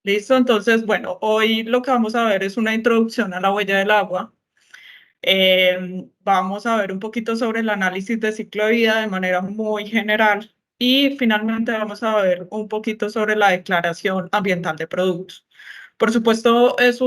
Listo, entonces, bueno, hoy lo que vamos a ver es una introducción a la huella del agua. Vamos a ver un poquito sobre el análisis de ciclo de vida de manera muy general y finalmente vamos a ver un poquito sobre la declaración ambiental de productos. Por supuesto, es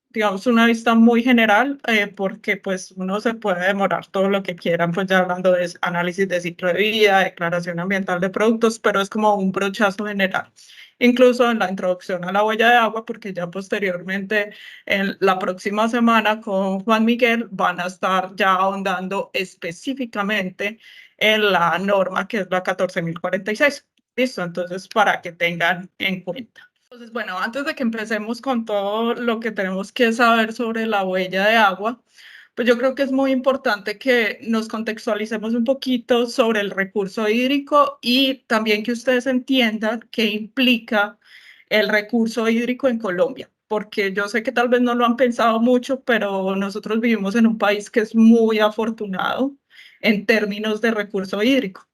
digamos, una vista muy general porque pues uno se puede demorar todo lo que quieran, pues ya hablando de análisis de ciclo de vida, declaración ambiental de productos, pero es como un brochazo general. Incluso en la introducción a la huella de agua, porque ya posteriormente en la próxima semana con Juan Miguel van a estar ya ahondando específicamente en la norma que es la 14.046. Listo, entonces para que tengan en cuenta. Entonces, bueno, antes de que empecemos con todo lo que tenemos que saber sobre la huella de agua, pues yo creo que es muy importante que nos contextualicemos un poquito sobre el recurso hídrico y también que ustedes entiendan qué implica el recurso hídrico en Colombia, porque yo sé que tal vez no lo han pensado mucho, pero nosotros vivimos en un país que es muy afortunado en términos de recurso hídrico.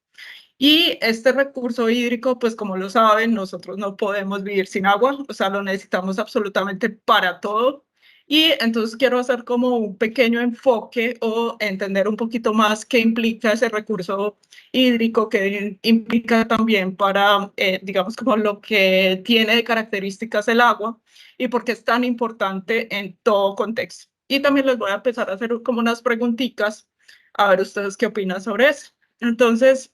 Y este recurso hídrico, pues como lo saben, nosotros no podemos vivir sin agua, o sea, lo necesitamos absolutamente para todo. Y entonces quiero hacer como un pequeño enfoque o entender un poquito más qué implica ese recurso hídrico, qué implica también para, digamos, como lo que tiene de características el agua y por qué es tan importante en todo contexto. Y también les voy a empezar a hacer como unas preguntitas, a ver ustedes qué opinan sobre eso. Entonces,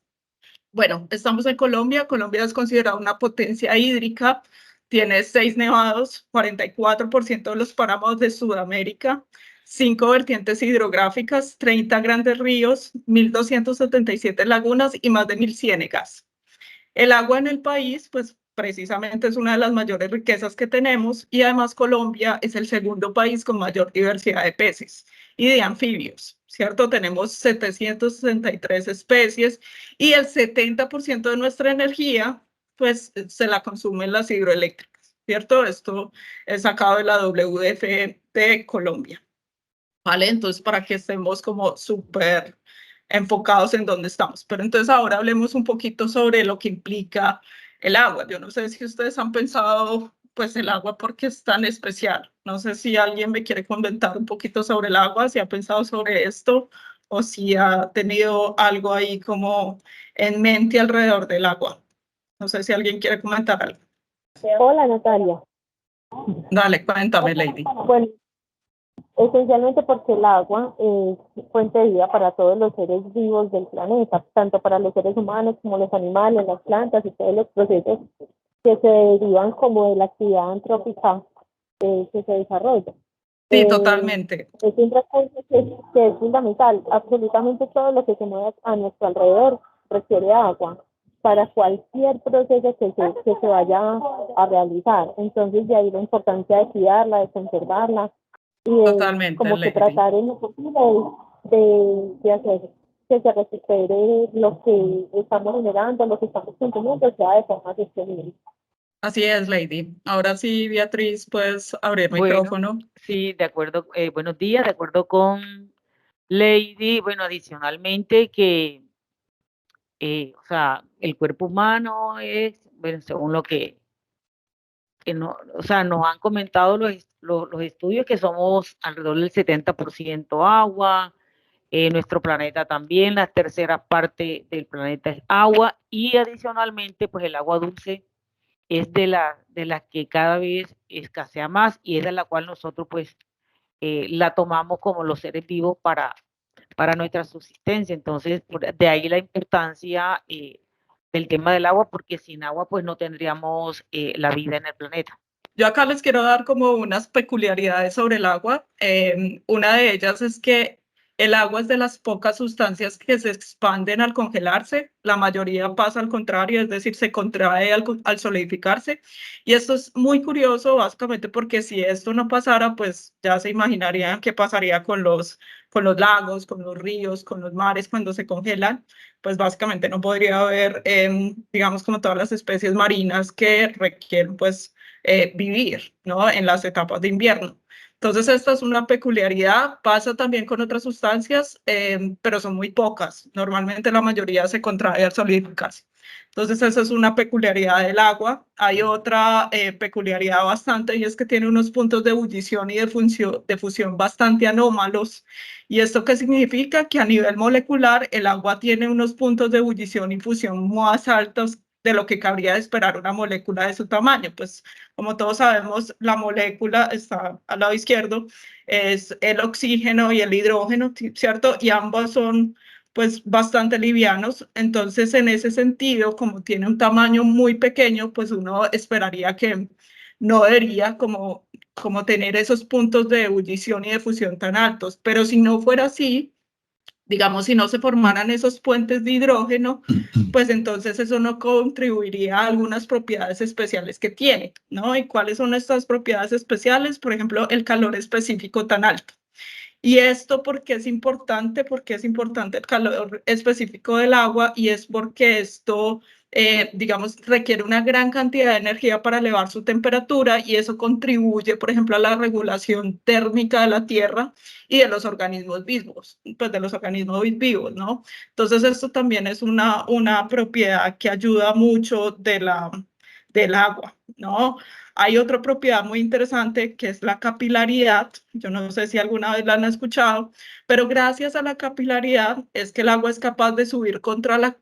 bueno, estamos en Colombia. Colombia es considerada una potencia hídrica. Tiene 6 nevados, 44% de los páramos de Sudamérica, 5 vertientes hidrográficas, 30 grandes ríos, 1.277 lagunas y más de 1.000 ciénegas. El agua en el país, pues precisamente es una de las mayores riquezas que tenemos y además Colombia es el segundo país con mayor diversidad de peces y de anfibios, ¿cierto? Tenemos 763 especies y el 70% de nuestra energía, pues se la consumen las hidroeléctricas, ¿cierto? Esto es sacado de la WDF de Colombia. ¿Vale? Entonces, para que estemos como súper enfocados en dónde estamos. Pero entonces ahora hablemos un poquito sobre lo que implica el agua. Yo no sé si ustedes han pensado, pues, el agua porque es tan especial. No sé si alguien me quiere comentar un poquito sobre el agua, si ha pensado sobre esto o si ha tenido algo ahí como en mente alrededor del agua. No sé si alguien quiere comentar algo. Hola Natalia. Dale, cuéntame, Lady. Bueno, esencialmente porque el agua es fuente de vida para todos los seres vivos del planeta, tanto para los seres humanos como los animales, las plantas y todos los procesos que se derivan como de la actividad antrópica que se desarrolla. Sí, Eh, totalmente. es un recurso que es fundamental. Absolutamente todo lo que se mueve a nuestro alrededor requiere agua para cualquier proceso que se vaya a realizar. Entonces, de ahí la importancia de cuidarla, de conservarla y de Totalmente, como que Lady. tratar en lo posible de hacer que se recupere lo que estamos generando, lo que estamos consumiendo, sea de forma sostenible. Así es, Lady. Ahora sí, Beatriz, puedes abrir Bueno, micrófono. sí, de acuerdo, buenos días, de acuerdo con Lady, bueno, adicionalmente que, o sea, el cuerpo humano es, bueno, según lo que no, o sea, nos han comentado los estudios que somos alrededor del 70% agua, nuestro planeta también, la tercera parte del planeta es agua y adicionalmente, pues el agua dulce es de la que cada vez escasea más y es de la cual nosotros pues la tomamos como los seres vivos para nuestra subsistencia. Entonces, de ahí la importancia del tema del agua, porque sin agua pues no tendríamos la vida en el planeta. Yo acá les quiero dar como unas peculiaridades sobre el agua. Una de ellas es que el agua es de las pocas sustancias que se expanden al congelarse. La mayoría pasa al contrario, es decir, se contrae al solidificarse. Y esto es muy curioso, básicamente porque si esto no pasara, pues ya se imaginarían qué pasaría con los lagos, con los ríos, con los mares cuando se congelan. Pues básicamente no podría haber, digamos, como todas las especies marinas que requieren, pues, vivir, ¿no? En las etapas de invierno. Entonces, esta es una peculiaridad. Pasa también con otras sustancias, pero son muy pocas. Normalmente la mayoría se contrae al solidificarse. Entonces, esa es una peculiaridad del agua. Hay otra peculiaridad bastante, y es que tiene unos puntos de ebullición y de fusión bastante anómalos. ¿Y esto qué significa? Que a nivel molecular el agua tiene unos puntos de ebullición y fusión más altos de lo que cabría esperar una molécula de su tamaño. Pues como todos sabemos, la molécula está al lado izquierdo, es el oxígeno y el hidrógeno, ¿cierto? Y ambos son pues bastante livianos. Entonces, en ese sentido, como tiene un tamaño muy pequeño, pues uno esperaría que no debería como tener esos puntos de ebullición y de fusión tan altos. Pero si no fuera así, digamos, si no se formaran esos puentes de hidrógeno, pues entonces eso no contribuiría a algunas propiedades especiales que tiene, ¿no? ¿Y cuáles son estas propiedades especiales? Por ejemplo, el calor específico tan alto. ¿Y esto por qué es importante? Porque es importante el calor específico del agua, y es porque esto, digamos, requiere una gran cantidad de energía para elevar su temperatura, y eso contribuye, por ejemplo, a la regulación térmica de la Tierra y de los organismos vivos, pues de los organismos vivos, ¿no? Entonces, esto también es una propiedad que ayuda mucho del agua, ¿no? Hay otra propiedad muy interesante que es la capilaridad. Yo no sé si alguna vez la han escuchado, pero gracias a la capilaridad es que el agua es capaz de subir contra la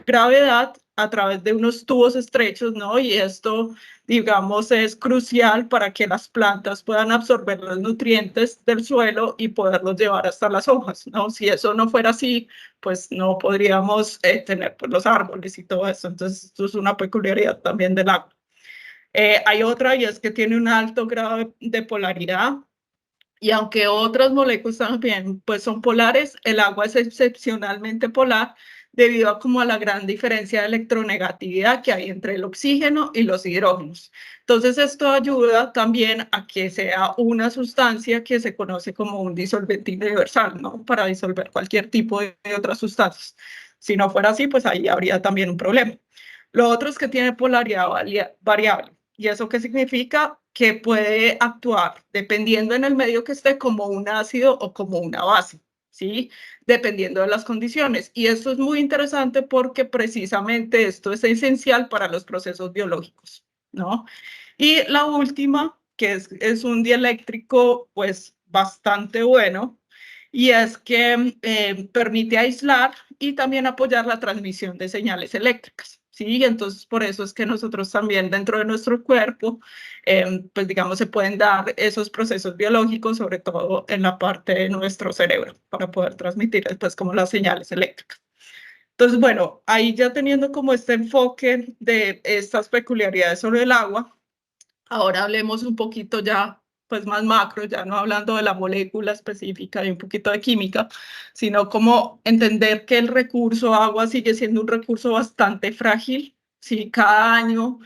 gravedad a través de unos tubos estrechos, ¿no? Y esto, digamos, es crucial para que las plantas puedan absorber los nutrientes del suelo y poderlos llevar hasta las hojas, ¿no? Si eso no fuera así, pues no podríamos tener pues, los árboles y todo eso. Entonces, esto es una peculiaridad también del agua. Hay otra, y es que tiene un alto grado de polaridad, y aunque otras moléculas también pues, son polares, el agua es excepcionalmente polar debido a, como a la gran diferencia de electronegatividad que hay entre el oxígeno y los hidrógenos. Entonces, esto ayuda también a que sea una sustancia que se conoce como un disolvente universal, ¿no? Para disolver cualquier tipo de otras sustancias. Si no fuera así, pues ahí habría también un problema. Lo otro es que tiene polaridad variable. ¿Y eso qué significa? Que puede actuar dependiendo en el medio que esté como un ácido o como una base, ¿sí? Dependiendo de las condiciones. Y esto es muy interesante porque precisamente esto es esencial para los procesos biológicos, ¿no? Y la última, que es un dieléctrico pues bastante bueno, y es que permite aislar y también apoyar la transmisión de señales eléctricas. Sí, entonces por eso es que nosotros también dentro de nuestro cuerpo, pues digamos, se pueden dar esos procesos biológicos, sobre todo en la parte de nuestro cerebro, para poder transmitir después como las señales eléctricas. Entonces, bueno, ahí ya teniendo como este enfoque de estas peculiaridades sobre el agua, ahora hablemos un poquito ya, pues más macro, ya no hablando de la molécula específica y un poquito de química, sino como entender que el recurso agua sigue siendo un recurso bastante frágil. Sí, cada año,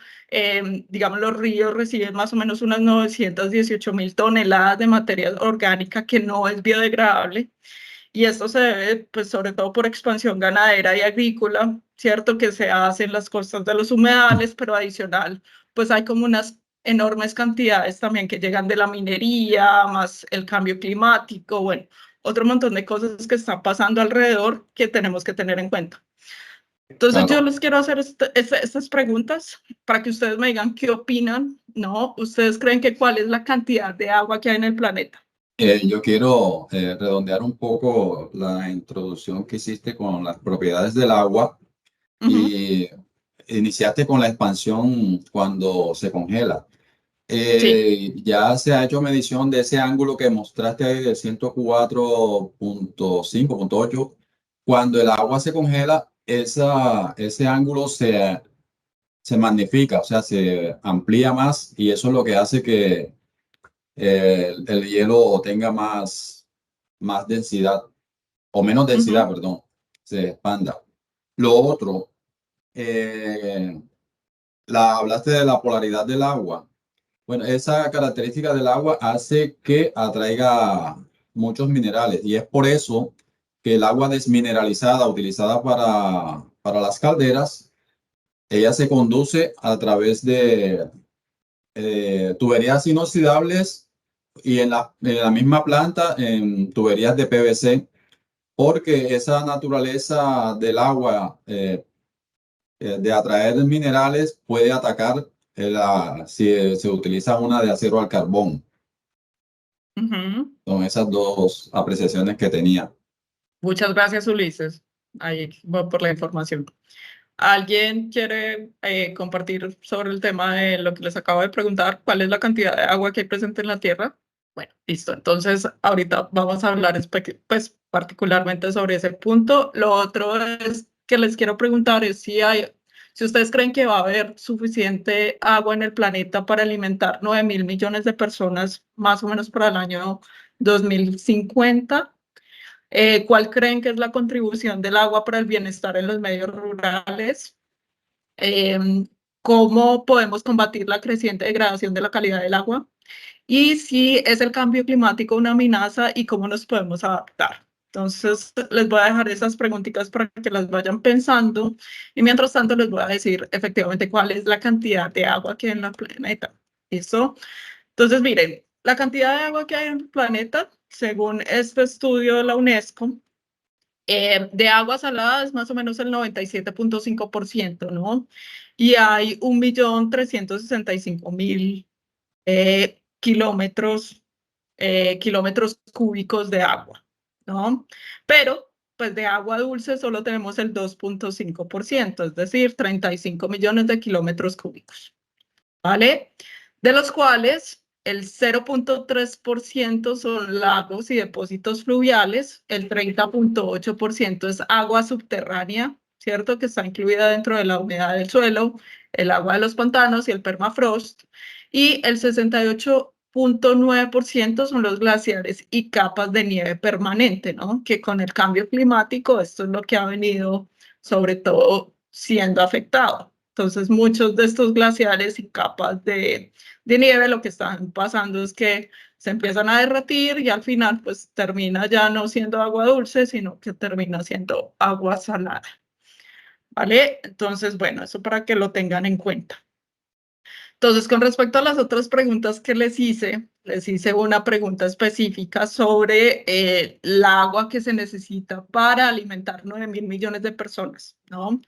digamos, los ríos reciben más o menos unas 918.000 toneladas de materia orgánica que no es biodegradable. Y esto se debe, pues, sobre todo por expansión ganadera y agrícola, ¿cierto? Que se hace en las costas de los humedales, pero adicional, pues hay como unas enormes cantidades también que llegan de la minería, más el cambio climático, bueno, otro montón de cosas que están pasando alrededor que tenemos que tener en cuenta. Entonces yo Claro. les quiero hacer estas preguntas para que ustedes me digan qué opinan, ¿no? ¿Ustedes creen que cuál es la cantidad de agua que hay en el planeta? Yo quiero redondear un poco la introducción que hiciste con las propiedades del agua y iniciaste con la expansión cuando se congela. Sí. Ya se ha hecho medición de ese ángulo que mostraste ahí de 104.5, 8. Cuando el agua se congela, ese ángulo se magnifica, o sea, se amplía más y eso es lo que hace que el hielo tenga más densidad o menos densidad, perdón, se expanda. Lo otro, eh, hablaste de la polaridad del agua. Bueno, esa característica del agua hace que atraiga muchos minerales y es por eso que el agua desmineralizada utilizada para las calderas, ella se conduce a través de tuberías inoxidables y en la misma planta, en tuberías de PVC, porque esa naturaleza del agua de atraer minerales puede atacar si se utiliza una de acero al carbón. Ujú. Son esas dos apreciaciones que tenía. Muchas gracias, Ulises, ahí, por la información. ¿Alguien quiere compartir sobre el tema de lo que les acabo de preguntar? ¿Cuál es la cantidad de agua que hay presente en la Tierra? Bueno, listo. Entonces, ahorita vamos a hablar pues, particularmente sobre ese punto. Lo otro es que les quiero preguntar es si ustedes creen que va a haber suficiente agua en el planeta para alimentar 9.000 millones de personas, más o menos para el año 2050. ¿Cuál creen que es la contribución del agua para el bienestar en los medios rurales? ¿Cómo podemos combatir la creciente degradación de la calidad del agua? Y si es el cambio climático una amenaza y cómo nos podemos adaptar. Entonces, les voy a dejar esas preguntitas para que las vayan pensando y mientras tanto les voy a decir efectivamente cuál es la cantidad de agua que hay en el planeta. ¿Listo? Entonces, miren, la cantidad de agua que hay en el planeta, según este estudio de la UNESCO, de agua salada es más o menos el 97.5%, ¿no? Y hay 1.365.000 kilómetros cúbicos de agua, ¿no? Pero, pues de agua dulce solo tenemos el 2.5%, es decir, 35 millones de kilómetros cúbicos, ¿vale? De los cuales el 0.3% son lagos y depósitos fluviales, el 30.8% es agua subterránea, ¿cierto? Que está incluida dentro de la humedad del suelo, el agua de los pantanos y el permafrost, y el 68.9% son los glaciares y capas de nieve permanente, ¿no? Que con el cambio climático esto es lo que ha venido sobre todo siendo afectado. Entonces, muchos de estos glaciares y capas de nieve lo que están pasando es que se empiezan a derretir y al final pues termina ya no siendo agua dulce, sino que termina siendo agua salada. ¿Vale? Entonces, bueno, eso para que lo tengan en cuenta. Entonces, con respecto a las otras preguntas que les hice una pregunta específica sobre el agua que se necesita para alimentar 9.000 millones de personas, ¿no?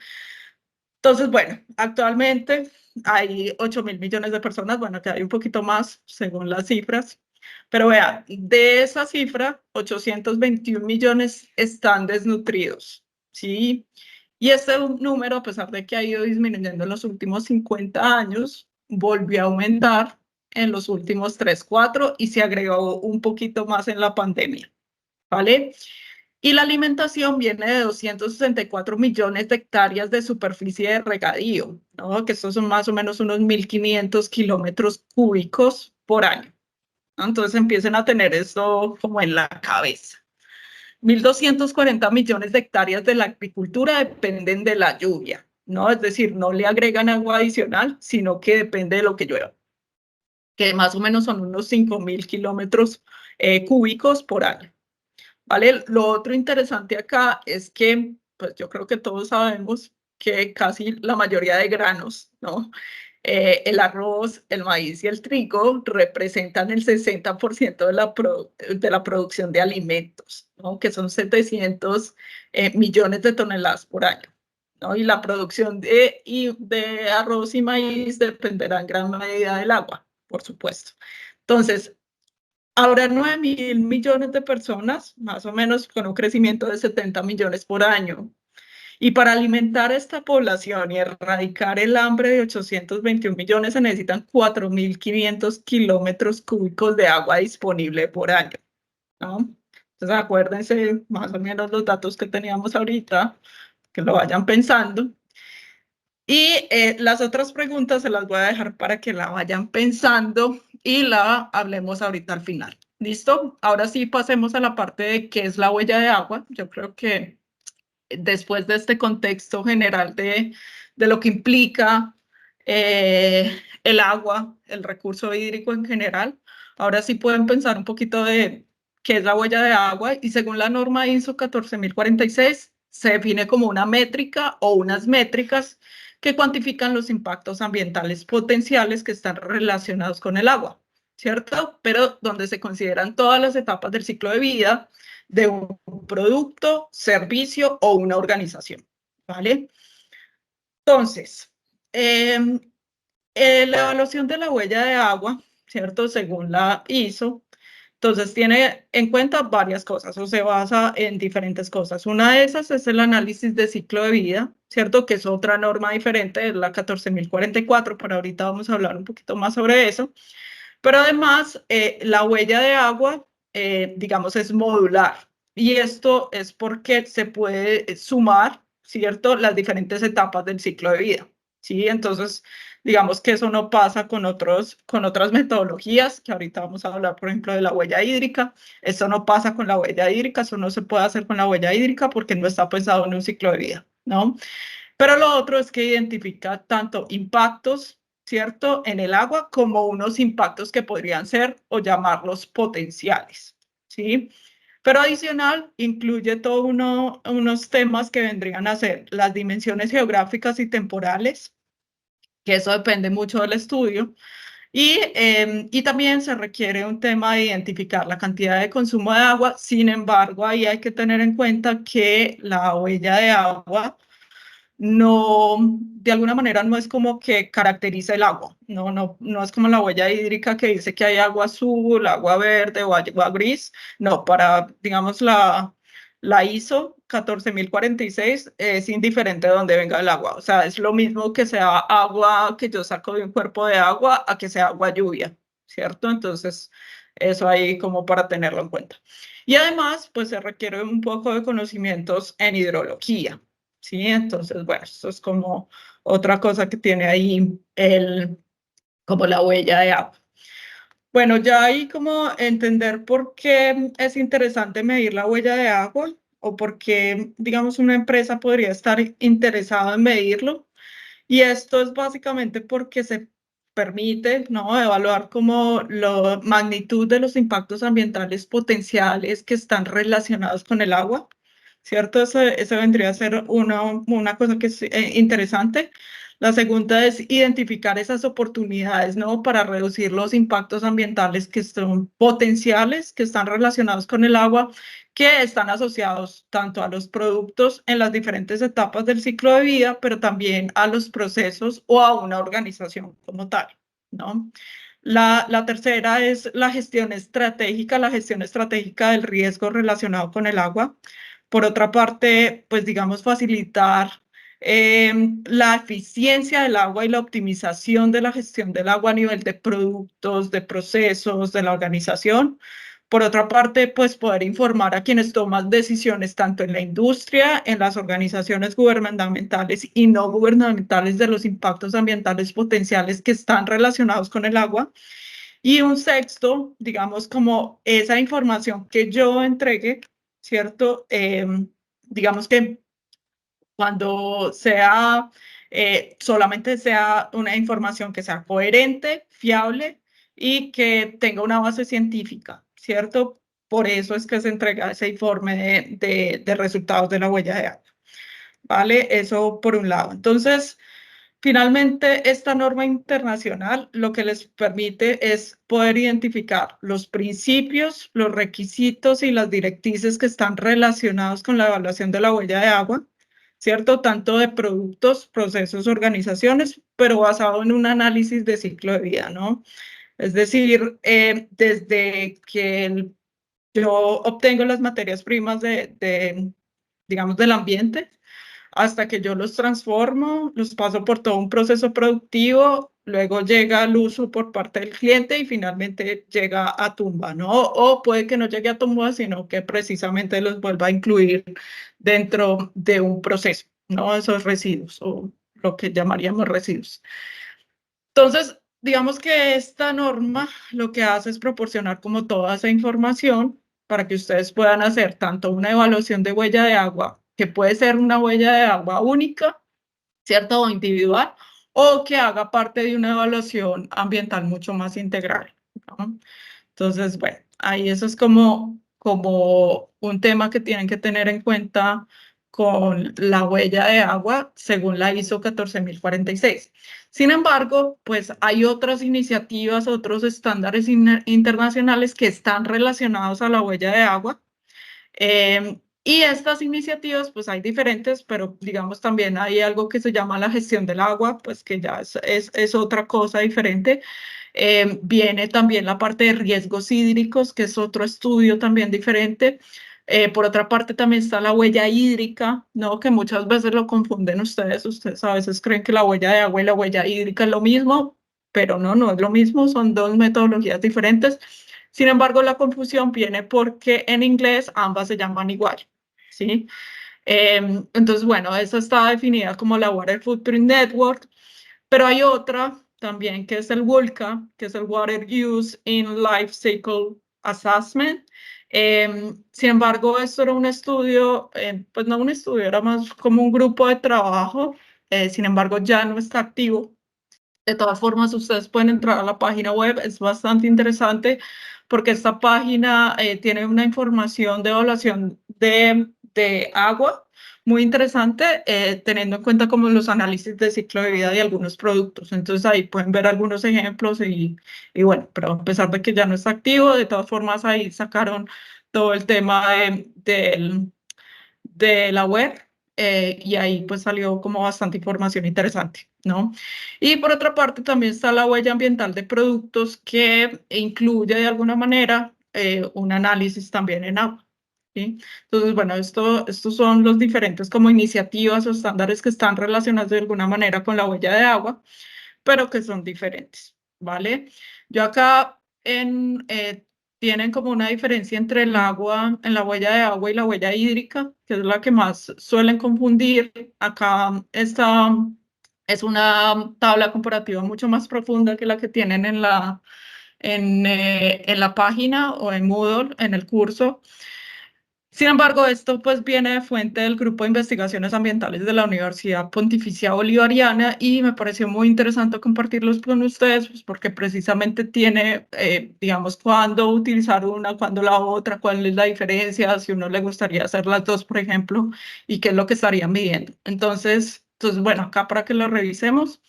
Entonces, bueno, actualmente hay 8.000 millones de personas, bueno, que hay un poquito más según las cifras, pero vea, de esa cifra, 821 millones están desnutridos, ¿sí? Y este número, a pesar de que ha ido disminuyendo en los últimos 50 años, volvió a aumentar en los últimos 3, 4 y se agregó un poquito más en la pandemia, ¿vale? Y la alimentación viene de 264 millones de hectáreas de superficie de regadío, ¿no? Que estos son más o menos unos 1.500 kilómetros cúbicos por año, ¿no? Entonces empiecen a tener esto como en la cabeza. 1.240 millones de hectáreas de la agricultura dependen de la lluvia, ¿no? Es decir, no le agregan agua adicional, sino que depende de lo que llueva, que más o menos son unos 5.000 kilómetros cúbicos por año. ¿Vale? Lo otro interesante acá es que, pues yo creo que todos sabemos que casi la mayoría de granos, ¿no? El arroz, el maíz y el trigo representan el 60% de la producción de alimentos, ¿no? Que son 700 millones de toneladas por año, ¿no? Y la producción de arroz y maíz dependerá en gran medida del agua, por supuesto. Entonces, habrá 9.000 millones de personas, más o menos con un crecimiento de 70 millones por año. Y para alimentar esta población y erradicar el hambre de 821 millones se necesitan 4.500 kilómetros cúbicos de agua disponible por año, ¿no? Entonces acuérdense más o menos los datos que teníamos ahorita, que lo vayan pensando. Y las otras preguntas se las voy a dejar para que la vayan pensando y la hablemos ahorita al final. ¿Listo? Ahora sí pasemos a la parte de qué es la huella de agua. Yo creo que después de este contexto general de lo que implica el agua, el recurso hídrico en general, ahora sí pueden pensar un poquito de qué es la huella de agua y según la norma ISO 14046 se define como una métrica o unas métricas que cuantifican los impactos ambientales potenciales que están relacionados con el agua. ¿cierto? Pero donde se consideran todas las etapas del ciclo de vida de un producto, servicio o una organización, ¿vale? Entonces, la evaluación de la huella de agua, ¿cierto? Según la ISO, entonces tiene en cuenta varias cosas o se basa en diferentes cosas. Una de esas es el análisis de ciclo de vida, ¿cierto? Que es otra norma diferente, es la 14044, pero ahorita vamos a hablar un poquito más sobre eso. Pero además, la huella de agua, digamos, es modular. Y esto es porque se puede sumar, ¿cierto?, las diferentes etapas del ciclo de vida, ¿sí? Entonces, digamos que eso no pasa con otras metodologías, que ahorita vamos a hablar, por ejemplo, de la huella hídrica. Eso no pasa con la huella hídrica, eso no se puede hacer con la huella hídrica porque no está pensado en un ciclo de vida, ¿no? Pero lo otro es que identifica tanto impactos, ¿cierto?, en el agua como unos impactos que podrían ser o llamarlos potenciales, ¿sí? Pero adicional, incluye todos unos temas que vendrían a ser las dimensiones geográficas y temporales, que eso depende mucho del estudio, y también se requiere un tema de identificar la cantidad de consumo de agua. Sin embargo, ahí hay que tener en cuenta que la huella de agua no, de alguna manera no es como que caracteriza el agua, no es como la huella hídrica que dice que hay agua azul, agua verde o agua gris, no, digamos, la ISO 14046 es indiferente de dónde venga el agua, o sea, es lo mismo que sea agua que yo saco de un cuerpo de agua a que sea agua lluvia, ¿cierto? Entonces, eso ahí como para tenerlo en cuenta. Y además, pues se requiere un poco de conocimientos en hidrología. ¿Sí? Entonces, bueno, esto es como otra cosa que tiene ahí como la huella de agua. Bueno, ya hay como entender por qué es interesante medir la huella de agua o por qué, digamos, una empresa podría estar interesada en medirlo. Y esto es básicamente porque se permite, ¿no?, evaluar como la magnitud de los impactos ambientales potenciales que están relacionados con el agua, ¿cierto? Eso vendría a ser una cosa que es interesante. La segunda es identificar esas oportunidades, ¿no?, para reducir los impactos ambientales que son potenciales, que están relacionados con el agua, que están asociados tanto a los productos en las diferentes etapas del ciclo de vida, pero también a los procesos o a una organización como tal, ¿no? La tercera es la gestión estratégica del riesgo relacionado con el agua. Por otra parte, pues digamos, facilitar la eficiencia del agua y la optimización de la gestión del agua a nivel de productos, de procesos, de la organización. Por otra parte, pues poder informar a quienes toman decisiones tanto en la industria, en las organizaciones gubernamentales y no gubernamentales de los impactos ambientales potenciales que están relacionados con el agua. Y un sexto, digamos, como esa información que yo entregue, ¿cierto? Digamos que cuando solamente sea una información que sea coherente, fiable y que tenga una base científica, ¿cierto? Por eso es que se entrega ese informe de resultados de la huella de agua, ¿vale? Eso por un lado. Entonces, finalmente, esta norma internacional lo que les permite es poder identificar los principios, los requisitos y las directrices que están relacionados con la evaluación de la huella de agua, ¿cierto? Tanto de productos, procesos, organizaciones, pero basado en un análisis de ciclo de vida, ¿no? Es decir, desde que yo obtengo las materias primas digamos, del ambiente, hasta que yo los transformo, los paso por todo un proceso productivo, luego llega al uso por parte del cliente y finalmente llega a tumba, ¿no? O puede que no llegue a tumba, sino que precisamente los vuelva a incluir dentro de un proceso, ¿no? Esos residuos o lo que llamaríamos residuos. Entonces, digamos que esta norma lo que hace es proporcionar como toda esa información para que ustedes puedan hacer tanto una evaluación de huella de agua, que puede ser una huella de agua única, ¿cierto? O individual, o que haga parte de una evaluación ambiental mucho más integral, ¿no? Entonces, bueno, ahí eso es como un tema que tienen que tener en cuenta con la huella de agua según la ISO 14046. Sin embargo, pues hay otras iniciativas, otros estándares internacionales que están relacionados a la huella de agua. Y estas iniciativas, pues hay diferentes, pero digamos también hay algo que se llama la gestión del agua, pues que ya es otra cosa diferente. Viene también la parte de riesgos hídricos, que es otro estudio también diferente. Por otra parte, también está la huella hídrica, ¿no? Que muchas veces lo confunden ustedes. Ustedes a veces creen que la huella de agua y la huella hídrica es lo mismo, pero no es lo mismo, son dos metodologías diferentes. Sin embargo, la confusión viene porque en inglés ambas se llaman igual, ¿sí? Entonces, bueno, esa está definida como la Water Footprint Network, pero hay otra también que es el WULCA, que es el Water Use in Life Cycle Assessment. Sin embargo, esto era un estudio, pues no un estudio, era más como un grupo de trabajo, sin embargo, ya no está activo. De todas formas, ustedes pueden entrar a la página web, es bastante interesante porque esta página tiene una información de evaluación de agua muy interesante, teniendo en cuenta como los análisis de ciclo de vida de algunos productos. Entonces ahí pueden ver algunos ejemplos y bueno, pero a pesar de que ya no está activo, de todas formas ahí sacaron todo el tema de la web. Y ahí pues salió como bastante información interesante, ¿no? Y por otra parte también está la huella ambiental de productos que incluye de alguna manera un análisis también en agua, ¿sí? Entonces, bueno, estos son los diferentes como iniciativas o estándares que están relacionados de alguna manera con la huella de agua, pero que son diferentes, ¿vale? Yo acá tienen como una diferencia entre el agua, en la huella de agua y la huella hídrica, que es la que más suelen confundir. Acá esta es una tabla comparativa mucho más profunda que la que tienen en la página o en Moodle, en el curso. Sin embargo, esto pues viene de fuente del Grupo de Investigaciones Ambientales de la Universidad Pontificia Bolivariana y me pareció muy interesante compartirlos con ustedes pues, porque precisamente tiene, digamos, cuándo utilizar una, cuándo la otra, cuál es la diferencia, si uno le gustaría hacer las dos, por ejemplo, y qué es lo que estarían midiendo. Entonces, bueno, acá para que lo revisemos.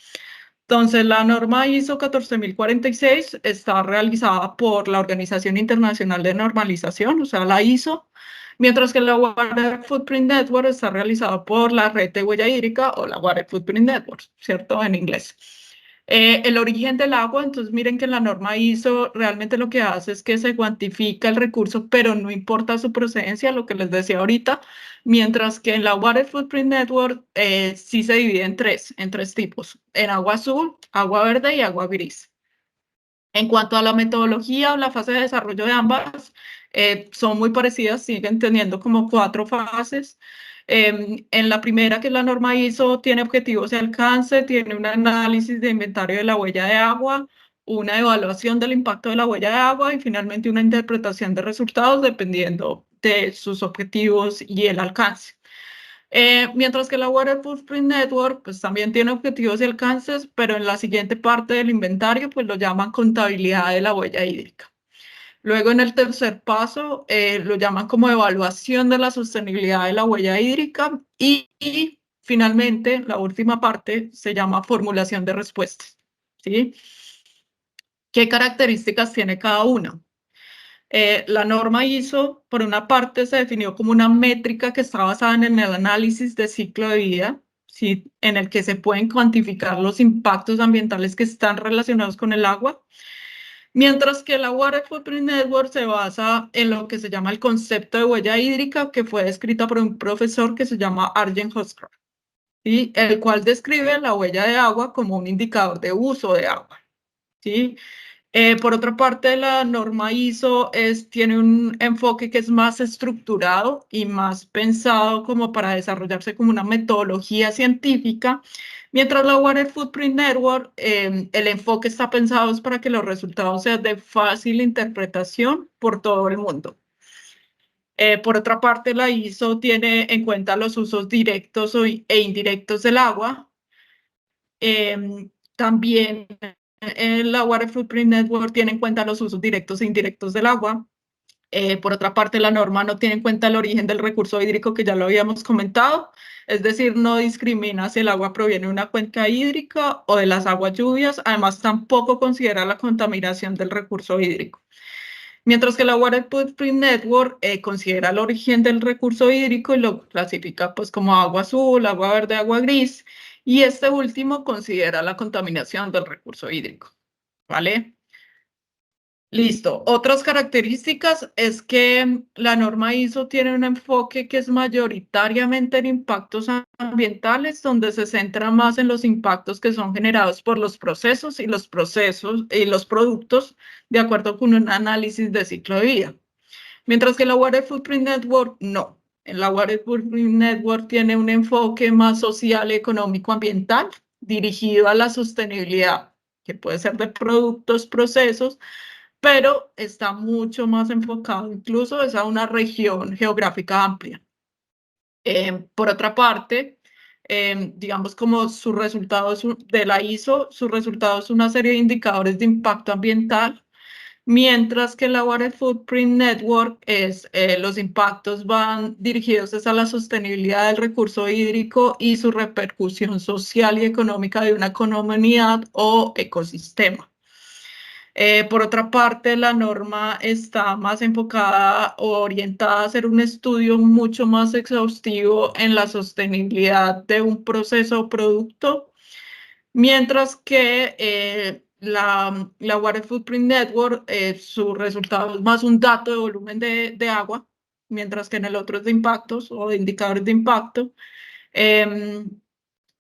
Entonces, la norma ISO 14046 está realizada por la Organización Internacional de Normalización, o sea, la ISO, mientras que la Water Footprint Network está realizada por la Red de Huella Hídrica o la Water Footprint Network, ¿cierto? En inglés. El origen del agua, entonces miren que la norma ISO realmente lo que hace es que se cuantifica el recurso, pero no importa su procedencia, lo que les decía ahorita, mientras que en la Water Footprint Network sí se divide en tres tipos, en agua azul, agua verde y agua gris. En cuanto a la metodología o la fase de desarrollo de ambas, son muy parecidas, siguen teniendo como 4 fases. En la primera, que es la norma ISO, tiene objetivos de alcance, tiene un análisis de inventario de la huella de agua, una evaluación del impacto de la huella de agua y finalmente una interpretación de resultados dependiendo de sus objetivos y el alcance. Mientras que la Water Footprint Network pues también tiene objetivos y alcances, pero en la siguiente parte del inventario pues lo llaman contabilidad de la huella hídrica. Luego en el tercer paso lo llaman como evaluación de la sostenibilidad de la huella hídrica y finalmente la última parte se llama formulación de respuestas, ¿sí? ¿Qué características tiene cada una? La norma ISO, por una parte, se definió como una métrica que está basada en el análisis de ciclo de vida, ¿sí? En el que se pueden cuantificar los impactos ambientales que están relacionados con el agua, mientras que la Water Footprint Network se basa en lo que se llama el concepto de huella hídrica, que fue descrita por un profesor que se llama Arjen Hochschild, ¿sí? El cual describe la huella de agua como un indicador de uso de agua, ¿sí? Por otra parte, la norma ISO tiene un enfoque que es más estructurado y más pensado como para desarrollarse como una metodología científica, mientras la Water Footprint Network, el enfoque está pensado para que los resultados sean de fácil interpretación por todo el mundo. Por otra parte, la ISO tiene en cuenta los usos directos e indirectos del agua. También la Water Footprint Network tiene en cuenta los usos directos e indirectos del agua. Por otra parte, la norma no tiene en cuenta el origen del recurso hídrico, que ya lo habíamos comentado, es decir, no discrimina si el agua proviene de una cuenca hídrica o de las aguas lluvias, además tampoco considera la contaminación del recurso hídrico. Mientras que la Water Footprint Network considera el origen del recurso hídrico y lo clasifica pues como agua azul, agua verde, agua gris, y este último considera la contaminación del recurso hídrico, ¿vale? Listo. Otras características es que la norma ISO tiene un enfoque que es mayoritariamente en impactos ambientales, donde se centra más en los impactos que son generados por los procesos y los productos, de acuerdo con un análisis de ciclo de vida. Mientras que la Water Footprint Network no. La Water Footprint Network tiene un enfoque más social, económico, ambiental, dirigido a la sostenibilidad, que puede ser de productos, procesos, pero está mucho más enfocado incluso es a una región geográfica amplia. Por otra parte, digamos como sus resultados de la ISO, sus resultados son una serie de indicadores de impacto ambiental, mientras que la Water Footprint Network los impactos van dirigidos a la sostenibilidad del recurso hídrico y su repercusión social y económica de una comunidad o ecosistema. Por otra parte, la norma está más enfocada o orientada a hacer un estudio mucho más exhaustivo en la sostenibilidad de un proceso o producto, mientras que la Water Footprint Network, su resultado es más un dato de volumen de agua, mientras que en el otro es de impactos o de indicadores de impacto.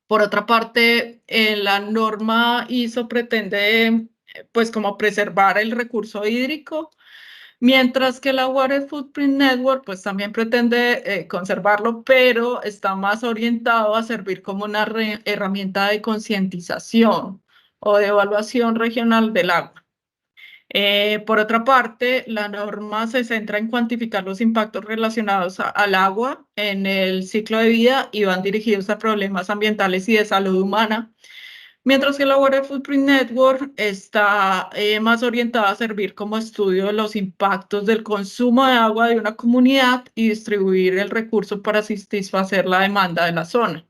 Por otra parte, la norma ISO pretende pues como preservar el recurso hídrico, mientras que la Water Footprint Network pues también pretende conservarlo, pero está más orientado a servir como una herramienta de concientización o de evaluación regional del agua. Por otra parte, la norma se centra en cuantificar los impactos relacionados al agua en el ciclo de vida y van dirigidos a problemas ambientales y de salud humana, mientras que la Water Footprint Network está más orientada a servir como estudio de los impactos del consumo de agua de una comunidad y distribuir el recurso para satisfacer la demanda de la zona.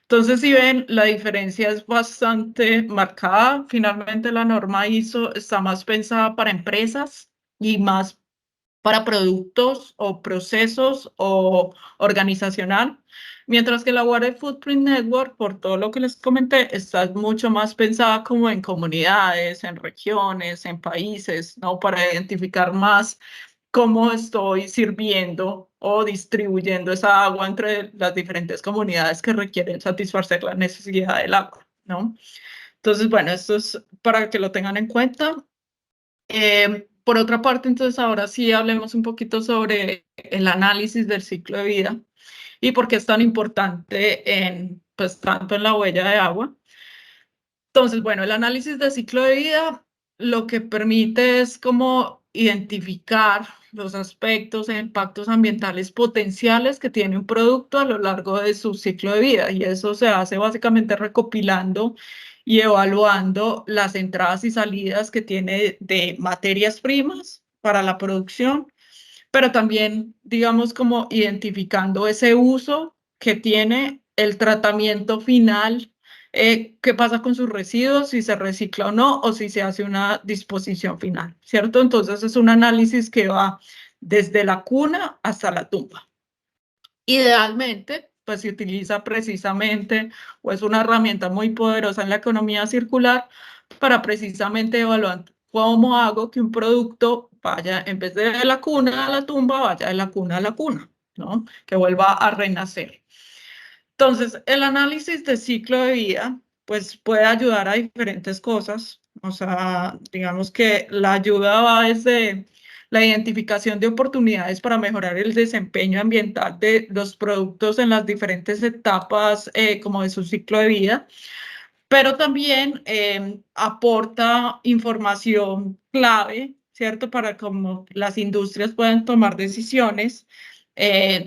Entonces, si ven, la diferencia es bastante marcada. Finalmente, la norma ISO está más pensada para empresas y más para productos o procesos o organizacional, mientras que la Water Footprint Network, por todo lo que les comenté, está mucho más pensada como en comunidades, en regiones, en países, ¿no? Para identificar más cómo estoy sirviendo o distribuyendo esa agua entre las diferentes comunidades que requieren satisfacer la necesidad del agua, ¿no? Entonces, bueno, esto es para que lo tengan en cuenta. Por otra parte, entonces ahora sí hablemos un poquito sobre el análisis del ciclo de vida y por qué es tan importante pues, tanto en la huella de agua. Entonces, bueno, el análisis de ciclo de vida lo que permite es como identificar los aspectos e impactos ambientales potenciales que tiene un producto a lo largo de su ciclo de vida, y eso se hace básicamente recopilando y evaluando las entradas y salidas que tiene de materias primas para la producción, pero también, digamos, como identificando ese uso que tiene el tratamiento final, qué pasa con sus residuos, si se recicla o no, o si se hace una disposición final, ¿cierto? Entonces es un análisis que va desde la cuna hasta la tumba. Idealmente, pues se utiliza precisamente, o es una herramienta muy poderosa en la economía circular para precisamente evaluar cómo hago que un producto vaya, en vez de la cuna a la tumba, vaya de la cuna a la cuna, ¿no? Que vuelva a renacer. Entonces, el análisis de ciclo de vida, pues puede ayudar a diferentes cosas. O sea, digamos que la ayuda va desde la identificación de oportunidades para mejorar el desempeño ambiental de los productos en las diferentes etapas como de su ciclo de vida, pero también aporta información clave, ¿cierto? Para cómo las industrias pueden tomar decisiones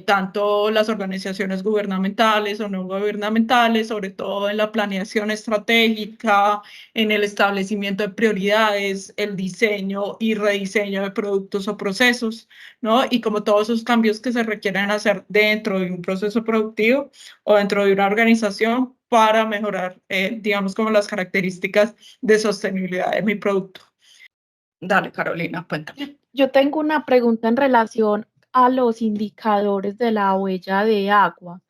tanto las organizaciones gubernamentales o no gubernamentales, sobre todo en la planeación estratégica, en el establecimiento de prioridades, el diseño y rediseño de productos o procesos, ¿no? Y como todos esos cambios que se requieren hacer dentro de un proceso productivo o dentro de una organización para mejorar, digamos, como las características de sostenibilidad de mi producto. Dale, Carolina, cuéntame. Yo tengo una pregunta en relación a los indicadores de la huella de agua.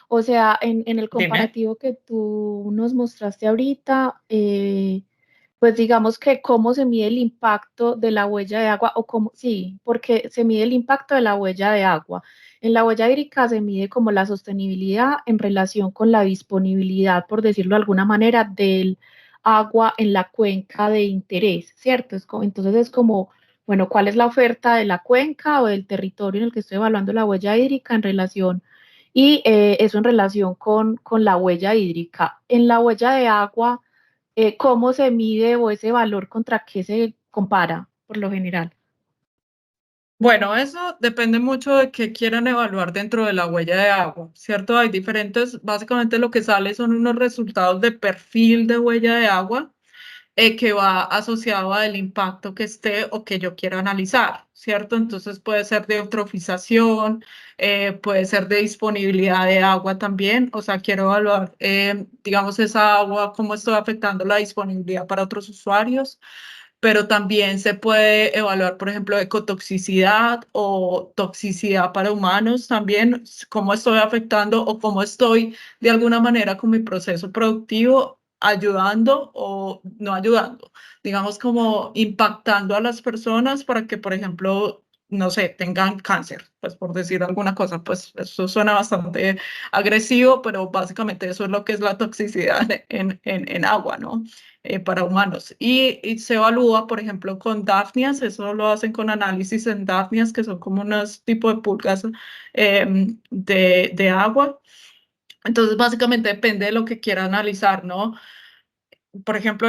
O sea, en el comparativo que tú nos mostraste ahorita, pues digamos que cómo se mide el impacto de la huella de agua, o cómo, sí, porque se mide el impacto de la huella de agua. En la huella hídrica se mide como la sostenibilidad en relación con la disponibilidad, por decirlo de alguna manera, del agua en la cuenca de interés, ¿cierto? Entonces es como, bueno, ¿cuál es la oferta de la cuenca o del territorio en el que estoy evaluando la huella hídrica en relación? Y eso en relación con la huella hídrica. En la huella de agua, ¿cómo se mide o ese valor contra qué se compara por lo general? Bueno, eso depende mucho de qué quieran evaluar dentro de la huella de agua, ¿cierto? Hay diferentes, básicamente lo que sale son unos resultados de perfil de huella de agua que va asociado al impacto que esté o que yo quiera analizar, ¿cierto? Entonces puede ser de eutrofización, puede ser de disponibilidad de agua también, o sea, quiero evaluar, digamos, esa agua, cómo estoy afectando la disponibilidad para otros usuarios, pero también se puede evaluar, por ejemplo, ecotoxicidad o toxicidad para humanos también, cómo estoy afectando o cómo estoy de alguna manera con mi proceso productivo ayudando o no ayudando, digamos como impactando a las personas para que, por ejemplo, no sé, tengan cáncer, pues por decir alguna cosa, pues eso suena bastante agresivo, pero básicamente eso es lo que es la toxicidad en agua, ¿no? Para humanos. Y se evalúa, por ejemplo, con Daphnias, eso lo hacen con análisis en Daphnias, que son como unos tipos de pulgas de agua. Entonces, básicamente depende de lo que quiera analizar, ¿no? Por ejemplo,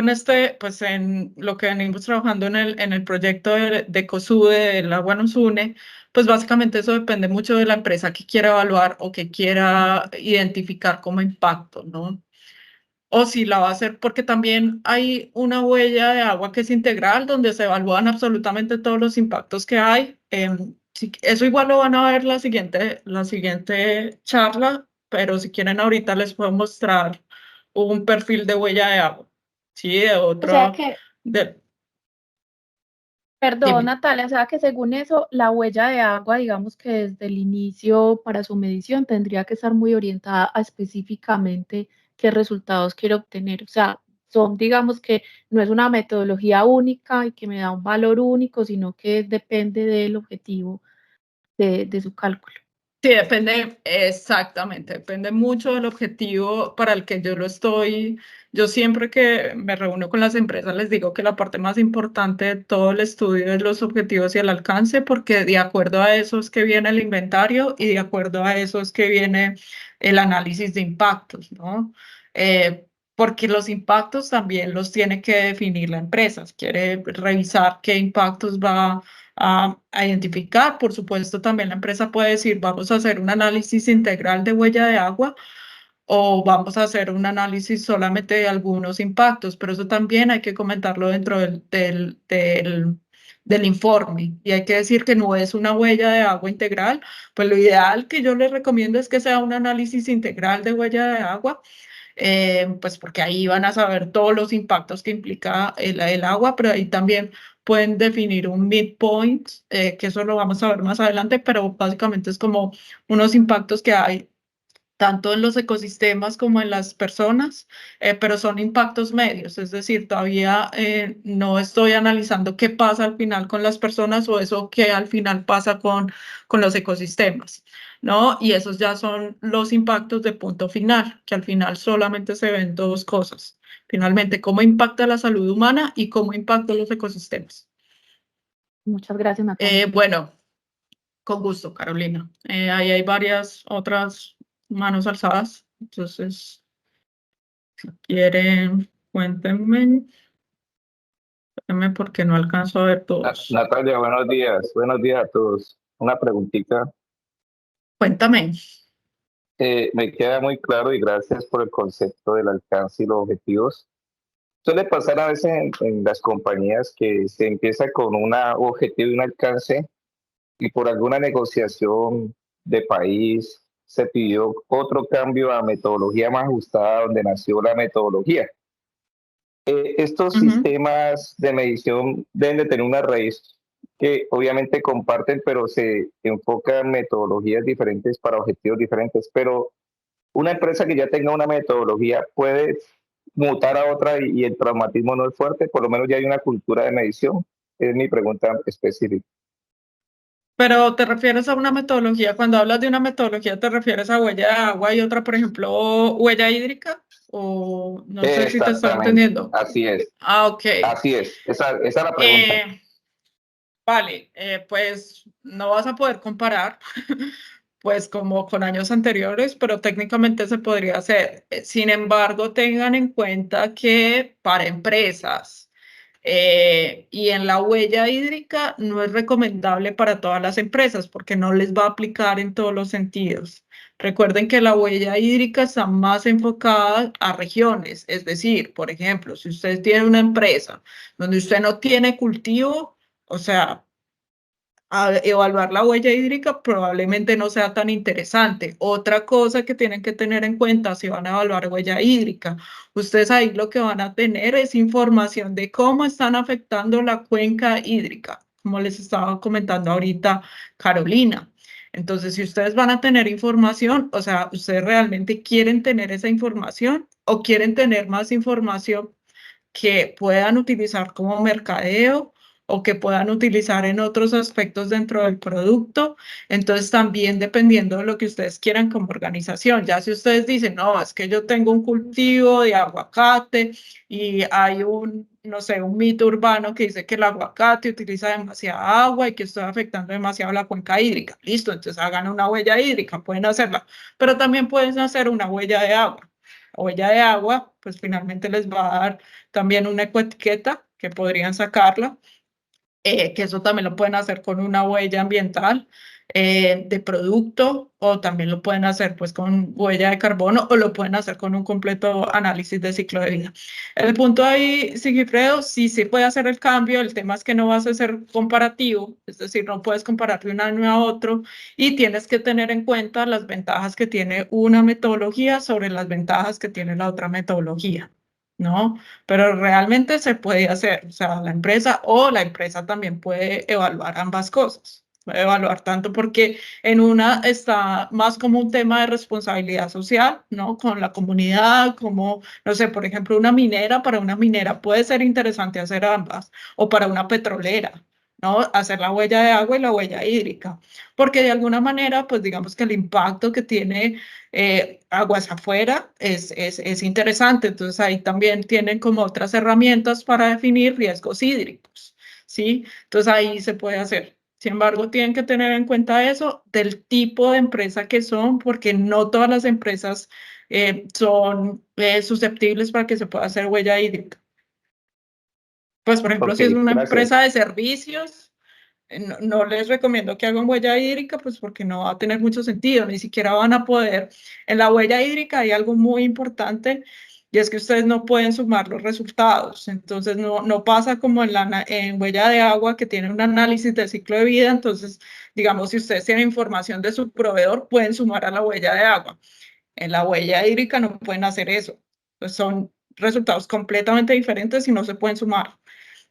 pues en lo que venimos trabajando en el proyecto de COSUDE, el agua nos une, pues básicamente eso depende mucho de la empresa que quiera evaluar o que quiera identificar como impacto, ¿no? O si la va a hacer, porque también hay una huella de agua que es integral, donde se evalúan absolutamente todos los impactos que hay. Eso igual lo van a ver la siguiente charla, pero si quieren ahorita les puedo mostrar un perfil de huella de agua. Sí, de O sea otro, que, de, perdón, dime. Natalia, o sea que según eso, la huella de agua, digamos que desde el inicio para su medición tendría que estar muy orientada a específicamente qué resultados quiero obtener. O sea, son, digamos que no es una metodología única y que me da un valor único, sino que depende del objetivo de su cálculo. Sí, depende, exactamente, depende mucho del objetivo para el que yo lo estoy. Yo siempre que me reúno con las empresas les digo que la parte más importante de todo el estudio es los objetivos y el alcance, porque de acuerdo a eso es que viene el inventario y de acuerdo a eso es que viene el análisis de impactos, ¿no? Porque los impactos también los tiene que definir la empresa. Quiere revisar qué impactos va a identificar. Por supuesto, también la empresa puede decir, vamos a hacer un análisis integral de huella de agua o vamos a hacer un análisis solamente de algunos impactos, pero eso también hay que comentarlo dentro del informe. Y hay que decir que no es una huella de agua integral, pues lo ideal que yo les recomiendo es que sea un análisis integral de huella de agua, pues porque ahí van a saber todos los impactos que implica el agua, pero ahí también pueden definir un midpoint, que eso lo vamos a ver más adelante, pero básicamente es como unos impactos que hay tanto en los ecosistemas como en las personas, pero son impactos medios, es decir, todavía no estoy analizando qué pasa al final con las personas o eso que al final pasa con los ecosistemas, ¿no? Y esos ya son los impactos de punto final, que al final solamente se ven dos cosas. Finalmente, cómo impacta la salud humana y cómo impacta los ecosistemas. Muchas gracias, Natalia. Bueno, con gusto, Carolina. Ahí hay varias otras manos alzadas. Entonces, si quieren, cuéntenme. Cuéntenme porque no alcanzo a ver todos. Natalia, buenos días. Buenos días a todos. Una preguntita. Cuéntame. Me queda muy claro y gracias por el concepto del alcance y los objetivos. Suele pasar a veces en las compañías que se empieza con un objetivo y un alcance y por alguna negociación de país se pidió otro cambio a metodología más ajustada donde nació la metodología. Estos sistemas de medición deben de tener una raíz que obviamente comparten, pero se enfocan en metodologías diferentes para objetivos diferentes. Pero una empresa que ya tenga una metodología puede mutar a otra y el traumatismo no es fuerte, por lo menos ya hay una cultura de medición. Es mi pregunta específica. Pero te refieres a una metodología, cuando hablas de una metodología, ¿te refieres a huella de agua y otra, por ejemplo, huella hídrica? O no sé si te estoy Exactamente, entendiendo. así es. Ok. Así es, esa es la pregunta. Vale, pues no vas a poder comparar, pues como con años anteriores, pero técnicamente se podría hacer. Sin embargo, tengan en cuenta que para empresas y en la huella hídrica no es recomendable para todas las empresas porque no les va a aplicar en todos los sentidos. Recuerden que la huella hídrica está más enfocada a regiones, es decir, por ejemplo, si usted tiene una empresa donde usted no tiene cultivo, o sea, evaluar la huella hídrica probablemente no sea tan interesante. Otra cosa que tienen que tener en cuenta si van a evaluar huella hídrica, ustedes ahí lo que van a tener es información de cómo están afectando la cuenca hídrica, como les estaba comentando ahorita Carolina. Entonces, si ustedes van a tener información, o sea, ustedes realmente quieren tener esa información o quieren tener más información que puedan utilizar como mercadeo o que puedan utilizar en otros aspectos dentro del producto. Entonces, también dependiendo de lo que ustedes quieran como organización, ya si ustedes dicen, no, es que yo tengo un cultivo de aguacate y hay no sé, un mito urbano que dice que el aguacate utiliza demasiada agua y que está afectando demasiado la cuenca hídrica. Listo, entonces hagan una huella hídrica, pueden hacerla, pero también pueden hacer una huella de agua. La huella de agua, pues finalmente les va a dar también una ecoetiqueta que podrían sacarla, que eso también lo pueden hacer con una huella ambiental de producto o también lo pueden hacer pues con huella de carbono o lo pueden hacer con un completo análisis de ciclo de vida. El punto ahí, Sigifredo, sí se puede hacer el cambio, el tema es que no vas a ser comparativo, es decir, no puedes comparar de un año a otro y tienes que tener en cuenta las ventajas que tiene una metodología sobre las ventajas que tiene la otra metodología, ¿no? Pero realmente se puede hacer, o sea, la empresa también puede evaluar ambas cosas. Puede evaluar tanto porque en una está más como un tema de responsabilidad social, ¿no? Con la comunidad, como, no sé, por ejemplo, para una minera puede ser interesante hacer ambas, o para una petrolera, ¿no? Hacer la huella de agua y la huella hídrica, porque de alguna manera, pues digamos que el impacto que tiene aguas afuera es interesante. Entonces ahí también tienen como otras herramientas para definir riesgos hídricos, ¿sí? Entonces ahí se puede hacer. Sin embargo, tienen que tener en cuenta eso del tipo de empresa que son, porque no todas las empresas son susceptibles para que se pueda hacer huella hídrica. Pues, por ejemplo, si es una empresa de servicios, no les recomiendo que hagan huella hídrica, pues porque no va a tener mucho sentido, ni siquiera van a poder. En la huella hídrica hay algo muy importante y es que ustedes no pueden sumar los resultados. Entonces, no pasa como en huella de agua que tiene un análisis de ciclo de vida. Entonces, digamos, si ustedes tienen información de su proveedor, pueden sumar a la huella de agua. En la huella hídrica no pueden hacer eso. Pues son resultados completamente diferentes y no se pueden sumar.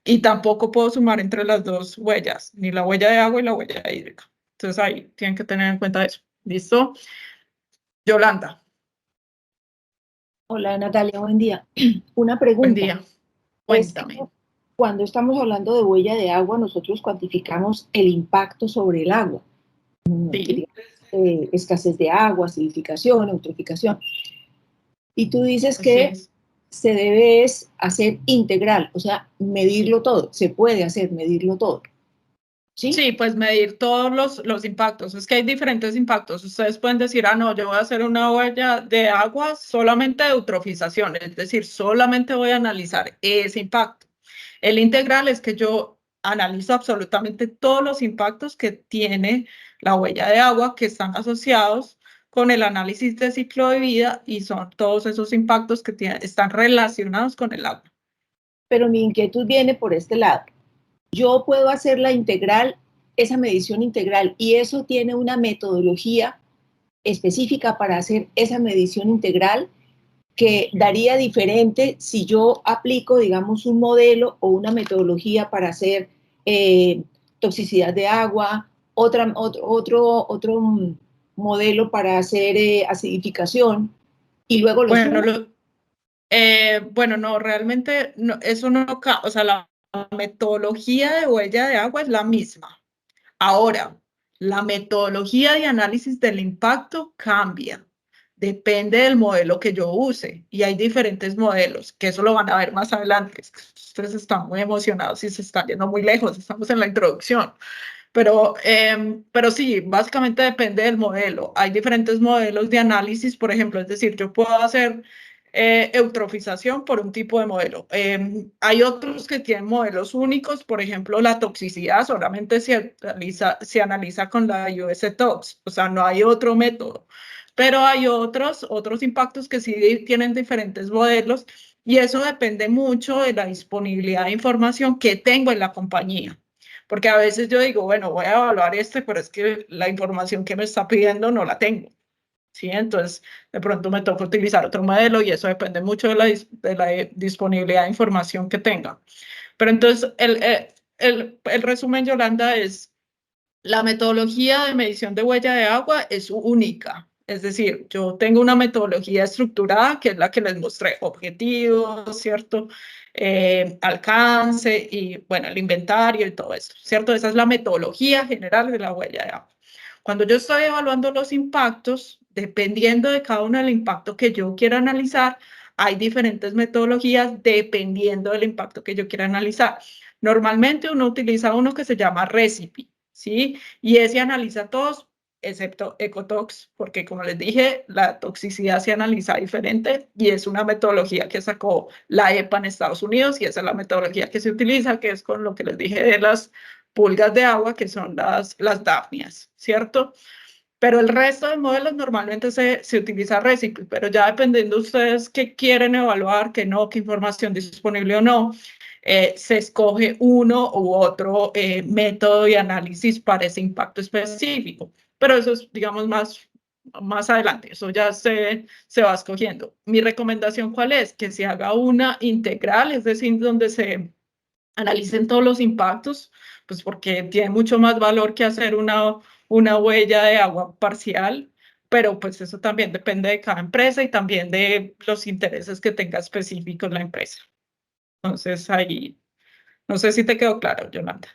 Y tampoco puedo sumar entre las dos huellas, ni la huella de agua y la huella hídrica. Entonces ahí tienen que tener en cuenta eso. ¿Listo? Yolanda. Hola Natalia, buen día. Una pregunta. Buen día. Cuéntame. Es que cuando estamos hablando de huella de agua, nosotros cuantificamos el impacto sobre el agua. Sí. Escasez de agua, acidificación, eutroficación. Y tú dices que se debe hacer integral, o sea, medirlo todo. Se puede hacer, medirlo todo. ¿Sí? Sí, pues medir todos los impactos. Es que hay diferentes impactos. Ustedes pueden decir, no, yo voy a hacer una huella de agua solamente de eutrofización, es decir, solamente voy a analizar ese impacto. El integral es que yo analizo absolutamente todos los impactos que tiene la huella de agua que están asociados con el análisis de ciclo de vida y son todos esos impactos que están relacionados con el agua. Pero mi inquietud viene por este lado. Yo puedo hacer la integral, esa medición integral, y eso tiene una metodología específica para hacer esa medición integral que daría diferente si yo aplico, digamos, un modelo o una metodología para hacer toxicidad de agua, otro modelo para hacer acidificación, y luego bueno, no, realmente no, eso no, o sea, la metodología de huella de agua es la misma. Ahora, la metodología de análisis del impacto cambia. Depende del modelo que yo use. Y hay diferentes modelos, que eso lo van a ver más adelante. Ustedes están muy emocionados y se están yendo muy lejos. Estamos en la introducción. Pero sí, básicamente depende del modelo. Hay diferentes modelos de análisis, por ejemplo, es decir, yo puedo hacer eutrofización por un tipo de modelo. Hay otros que tienen modelos únicos, por ejemplo, la toxicidad solamente se analiza con la US Tox, o sea, no hay otro método. Pero hay otros impactos que sí tienen diferentes modelos y eso depende mucho de la disponibilidad de información que tengo en la compañía. Porque a veces yo digo, bueno, voy a evaluar pero es que la información que me está pidiendo no la tengo. ¿Sí? Entonces, de pronto me toca utilizar otro modelo y eso depende mucho de la disponibilidad de información que tenga. Pero entonces, el resumen, Yolanda, es la metodología de medición de huella de agua es única. Es decir, yo tengo una metodología estructurada, que es la que les mostré, objetivos, ¿cierto? Alcance y, bueno, el inventario y todo esto, ¿cierto? Esa es la metodología general de la huella de agua. Cuando yo estoy evaluando los impactos, dependiendo de cada uno del impacto que yo quiera analizar, hay diferentes metodologías dependiendo del impacto que yo quiera analizar. Normalmente uno utiliza uno que se llama Recipe, ¿sí? Y ese analiza todos, excepto Ecotox, porque como les dije, la toxicidad se analiza diferente y es una metodología que sacó la EPA en Estados Unidos y esa es la metodología que se utiliza, que es con lo que les dije de las pulgas de agua, que son las dafnias, ¿cierto? Pero el resto de modelos normalmente se utiliza Recipe, pero ya dependiendo de ustedes qué quieren evaluar, qué no, qué información disponible o no, se escoge uno u otro método de análisis para ese impacto específico. Pero eso es, digamos, más adelante, eso ya se va escogiendo. Mi recomendación, ¿cuál es? Que se haga una integral, es decir, donde se analicen todos los impactos, pues porque tiene mucho más valor que hacer una huella de agua parcial, pero pues eso también depende de cada empresa y también de los intereses que tenga específicos la empresa. Entonces ahí, no sé si te quedó claro, Yolanda.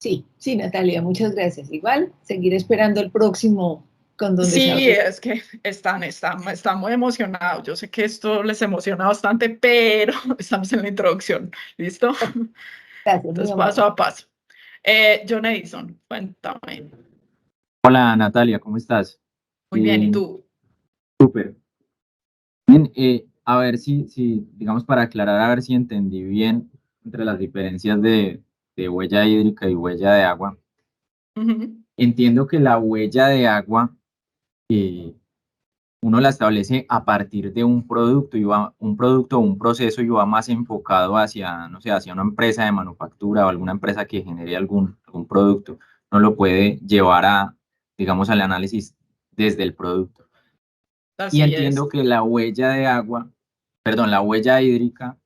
Sí, Natalia, muchas gracias. Igual, seguir esperando el próximo con donde sí, es que están muy emocionados. Yo sé que esto les emociona bastante, pero estamos en la introducción. ¿Listo? Gracias. Entonces, paso a paso. John Edison, cuéntame. Hola Natalia, ¿cómo estás? Muy bien, ¿y tú? Súper. Bien, a ver si, digamos, para aclarar, a ver si entendí bien entre las diferencias de huella hídrica y huella de agua. Entiendo que la huella de agua uno la establece a partir de un producto o un proceso y va más enfocado hacia, no sé, hacia una empresa de manufactura o alguna empresa que genere algún producto. No lo puede llevar a, digamos, al análisis desde el producto. Así y entiendo es. que la huella de agua, perdón, la huella hídrica,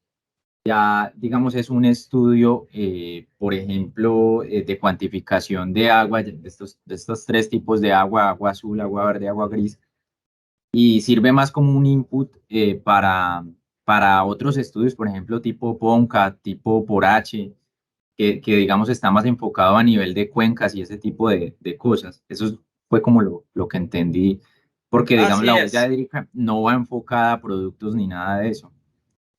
ya, digamos, es un estudio, por ejemplo, de cuantificación de agua, de estos tres tipos de agua, agua azul, agua verde, agua gris, y sirve más como un input para otros estudios, por ejemplo, tipo PONCA, tipo PORACHE, que digamos está más enfocado a nivel de cuencas y ese tipo de cosas. Eso fue como lo que entendí, porque digamos Así la es. huella hídrica no va enfocada a productos ni nada de eso.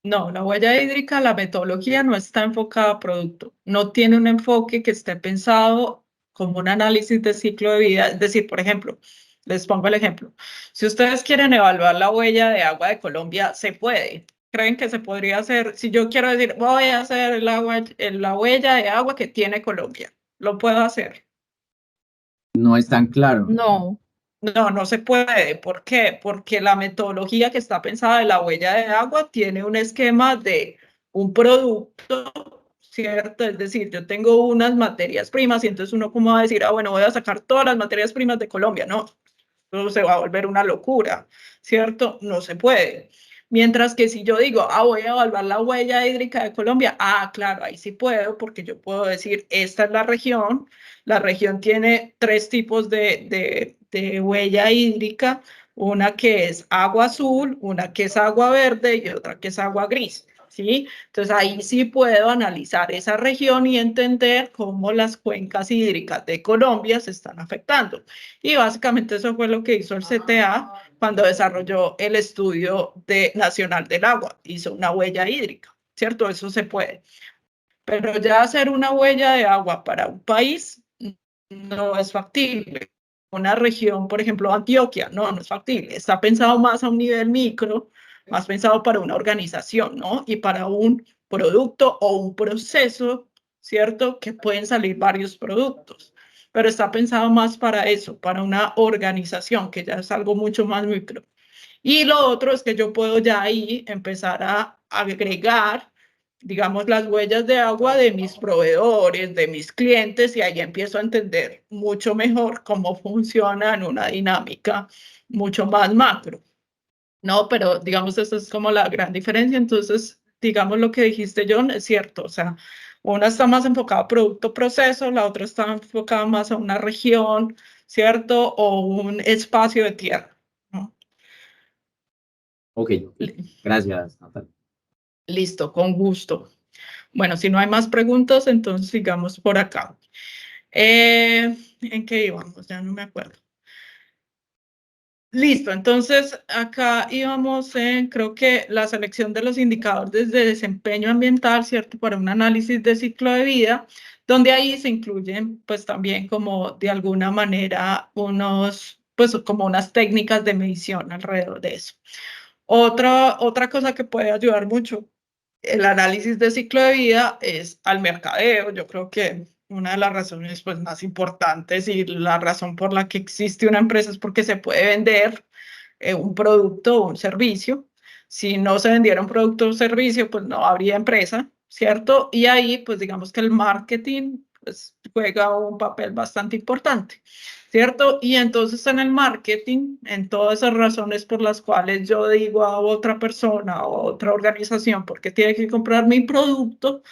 No, la huella hídrica, la metodología no está enfocada a producto. No tiene un enfoque que esté pensado como un análisis de ciclo de vida. Es decir, por ejemplo, les pongo el ejemplo. Si ustedes quieren evaluar la huella de agua de Colombia, se puede. creen que se podría hacer? Si yo quiero decir, voy a hacer la huella de agua que tiene Colombia, ¿lo puedo hacer? No es tan claro. No. No, no se puede. ¿Por qué? Porque la metodología que está pensada de la huella de agua tiene un esquema de un producto, ¿cierto? Es decir, yo tengo unas materias primas y entonces uno cómo va a decir, bueno, voy a sacar todas las materias primas de Colombia. No, eso se va a volver una locura, ¿cierto? No se puede. Mientras que si yo digo, voy a evaluar la huella hídrica de Colombia, claro, ahí sí puedo, porque yo puedo decir, esta es la región tiene 3 tipos de huella hídrica, una que es agua azul, una que es agua verde y otra que es agua gris, ¿sí? Entonces ahí sí puedo analizar esa región y entender cómo las cuencas hídricas de Colombia se están afectando. Y básicamente eso fue lo que hizo el CTA cuando desarrolló el estudio nacional del agua, hizo una huella hídrica, ¿cierto? Eso se puede. Pero ya hacer una huella de agua para un país no es factible. Una región, por ejemplo, Antioquia, no es factible. Está pensado más a un nivel micro, más pensado para una organización, ¿no? Y para un producto o un proceso, ¿cierto? Que pueden salir varios productos. Pero está pensado más para eso, para una organización, que ya es algo mucho más micro. Y lo otro es que yo puedo ya ahí empezar a agregar, digamos, las huellas de agua de mis proveedores, de mis clientes, y ahí empiezo a entender mucho mejor cómo funciona en una dinámica mucho más macro. No, pero digamos, esa es como la gran diferencia. Entonces, digamos, lo que dijiste, John, es cierto. O sea, una está más enfocada a producto-proceso, la otra está enfocada más a una región, ¿cierto? O un espacio de tierra, ¿no? Ok, gracias, Natalia. Listo, con gusto. Bueno, si no hay más preguntas, entonces sigamos por acá. ¿En qué íbamos? Ya no me acuerdo. Listo, entonces acá íbamos en, creo que la selección de los indicadores de desempeño ambiental, ¿cierto? Para un análisis de ciclo de vida, donde ahí se incluyen, pues también como de alguna manera pues como unas técnicas de medición alrededor de eso. Otra cosa que puede ayudar mucho el análisis de ciclo de vida es al mercadeo. Yo creo que una de las razones pues, más importantes y la razón por la que existe una empresa es porque se puede vender un producto o un servicio. Si no se vendiera un producto o un servicio, pues no habría empresa, ¿cierto? Y ahí, pues digamos que el marketing pues, juega un papel bastante importante, ¿cierto? Y entonces en el marketing, en todas esas razones por las cuales yo digo a otra persona o a otra organización porque tiene que comprar mi producto,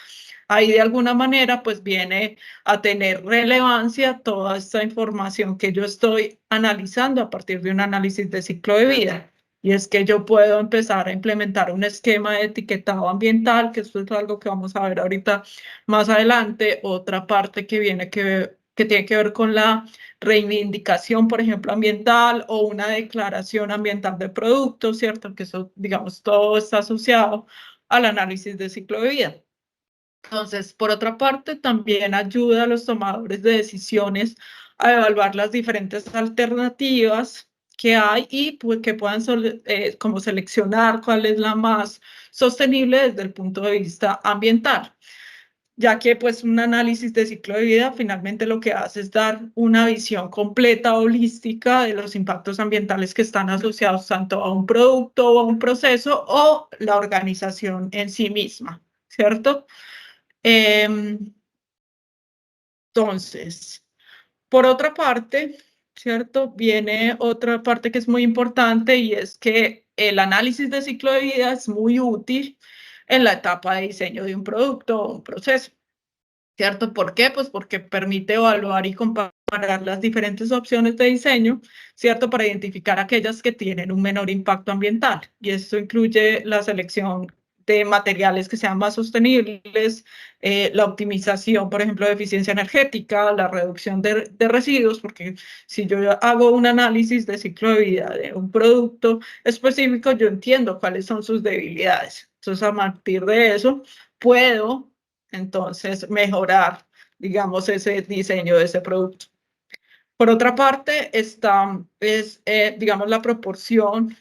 ahí de alguna manera pues viene a tener relevancia toda esta información que yo estoy analizando a partir de un análisis de ciclo de vida. Y es que yo puedo empezar a implementar un esquema de etiquetado ambiental, que esto es algo que vamos a ver ahorita más adelante. Otra parte que viene que tiene que ver con la reivindicación, por ejemplo, ambiental o una declaración ambiental de productos, ¿cierto? Que eso, digamos, todo está asociado al análisis de ciclo de vida. Entonces, por otra parte, también ayuda a los tomadores de decisiones a evaluar las diferentes alternativas que hay y pues, que puedan como seleccionar cuál es la más sostenible desde el punto de vista ambiental, ya que pues un análisis de ciclo de vida finalmente lo que hace es dar una visión completa, holística de los impactos ambientales que están asociados tanto a un producto o a un proceso o la organización en sí misma, ¿cierto? Entonces, por otra parte, ¿cierto? Viene otra parte que es muy importante y es que el análisis de ciclo de vida es muy útil en la etapa de diseño de un producto o un proceso, ¿cierto? ¿Por qué? Pues porque permite evaluar y comparar las diferentes opciones de diseño, ¿cierto? Para identificar aquellas que tienen un menor impacto ambiental. Y esto incluye la selección de materiales que sean más sostenibles, la optimización, por ejemplo, de eficiencia energética, la reducción de residuos, porque si yo hago un análisis de ciclo de vida de un producto específico, yo entiendo cuáles son sus debilidades. Entonces, a partir de eso, puedo entonces mejorar, digamos, ese diseño de ese producto. Por otra parte, digamos, la proporción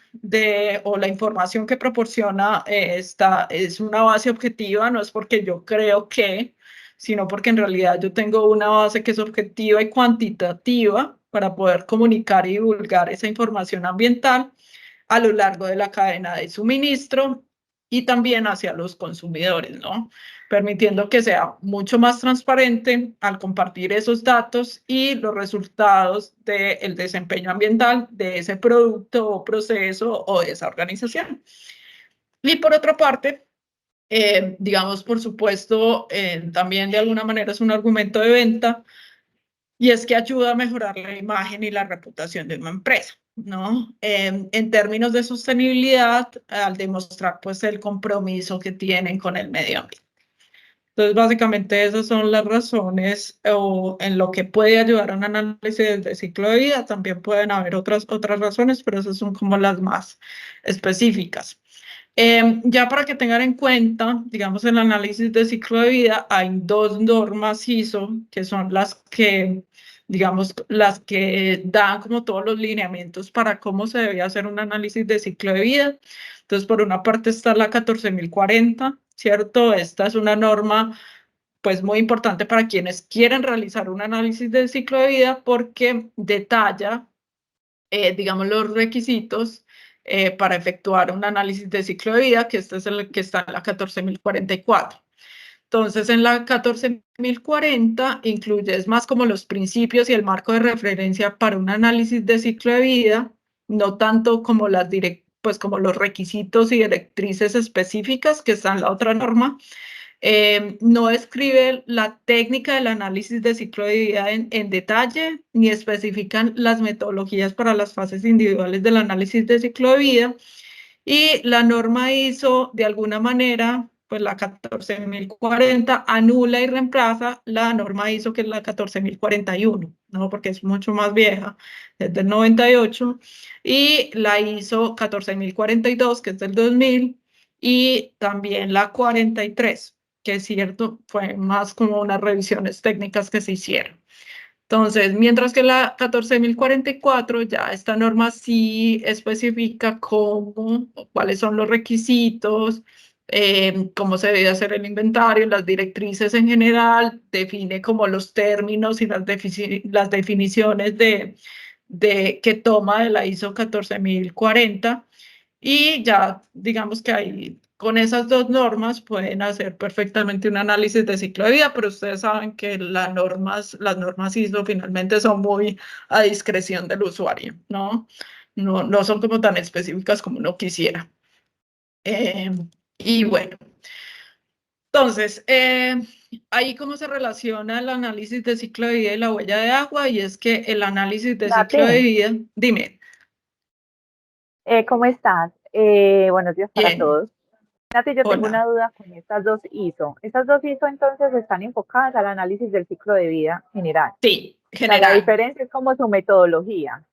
o la información que proporciona esta es una base objetiva, no es porque yo creo que, sino porque en realidad yo tengo una base que es objetiva y cuantitativa para poder comunicar y divulgar esa información ambiental a lo largo de la cadena de suministro y también hacia los consumidores, ¿no? Permitiendo que sea mucho más transparente al compartir esos datos y los resultados del desempeño ambiental de ese producto o proceso o de esa organización. Y por otra parte, digamos, por supuesto, también de alguna manera es un argumento de venta, y es que ayuda a mejorar la imagen y la reputación de una empresa, ¿no? En términos de sostenibilidad, al demostrar pues el compromiso que tienen con el medio ambiente. Entonces, básicamente esas son las razones o en lo que puede ayudar a un análisis del ciclo de vida. También pueden haber otras razones, pero esas son como las más específicas. Ya para que tengan en cuenta, digamos, el análisis de ciclo de vida, hay 2 normas ISO que son las que, digamos, las que dan como todos los lineamientos para cómo se debe hacer un análisis de ciclo de vida. Entonces, por una parte está la 14040, ¿cierto? Esta es una norma pues muy importante para quienes quieren realizar un análisis del ciclo de vida porque detalla, digamos, los requisitos para efectuar un análisis de ciclo de vida, que este es el que está en la 14044. Entonces, en la 14040 incluye, es más como los principios y el marco de referencia para un análisis de ciclo de vida, no tanto como pues como los requisitos y directrices específicas que están en la otra norma. No describe la técnica del análisis de ciclo de vida en detalle, ni especifican las metodologías para las fases individuales del análisis de ciclo de vida. Y la norma ISO, de alguna manera, pues la 14040 anula y reemplaza la norma ISO, que es la 14041, ¿no? Porque es mucho más vieja, es del 98, y la ISO 14042, que es del 2000, y también la 43, que es cierto, fue más como unas revisiones técnicas que se hicieron. Entonces, mientras que la 14044, ya esta norma sí especifica cuáles son los requisitos, cómo se debe hacer el inventario, las directrices en general, define como los términos y las definiciones que toma de la ISO 14040, y ya digamos que ahí con esas 2 normas pueden hacer perfectamente un análisis de ciclo de vida, pero ustedes saben que las normas ISO finalmente son muy a discreción del usuario, ¿no? No son como tan específicas como uno quisiera. Y bueno, entonces, ahí cómo se relaciona el análisis de ciclo de vida y la huella de agua, y es que el análisis de ciclo de vida, dime. ¿Cómo estás? Buenos días para todos. Nati, yo tengo una duda con estas 2 ISO. Estas 2 ISO entonces están enfocadas al análisis del ciclo de vida general. Sí, general. O sea, la diferencia es como su metodología.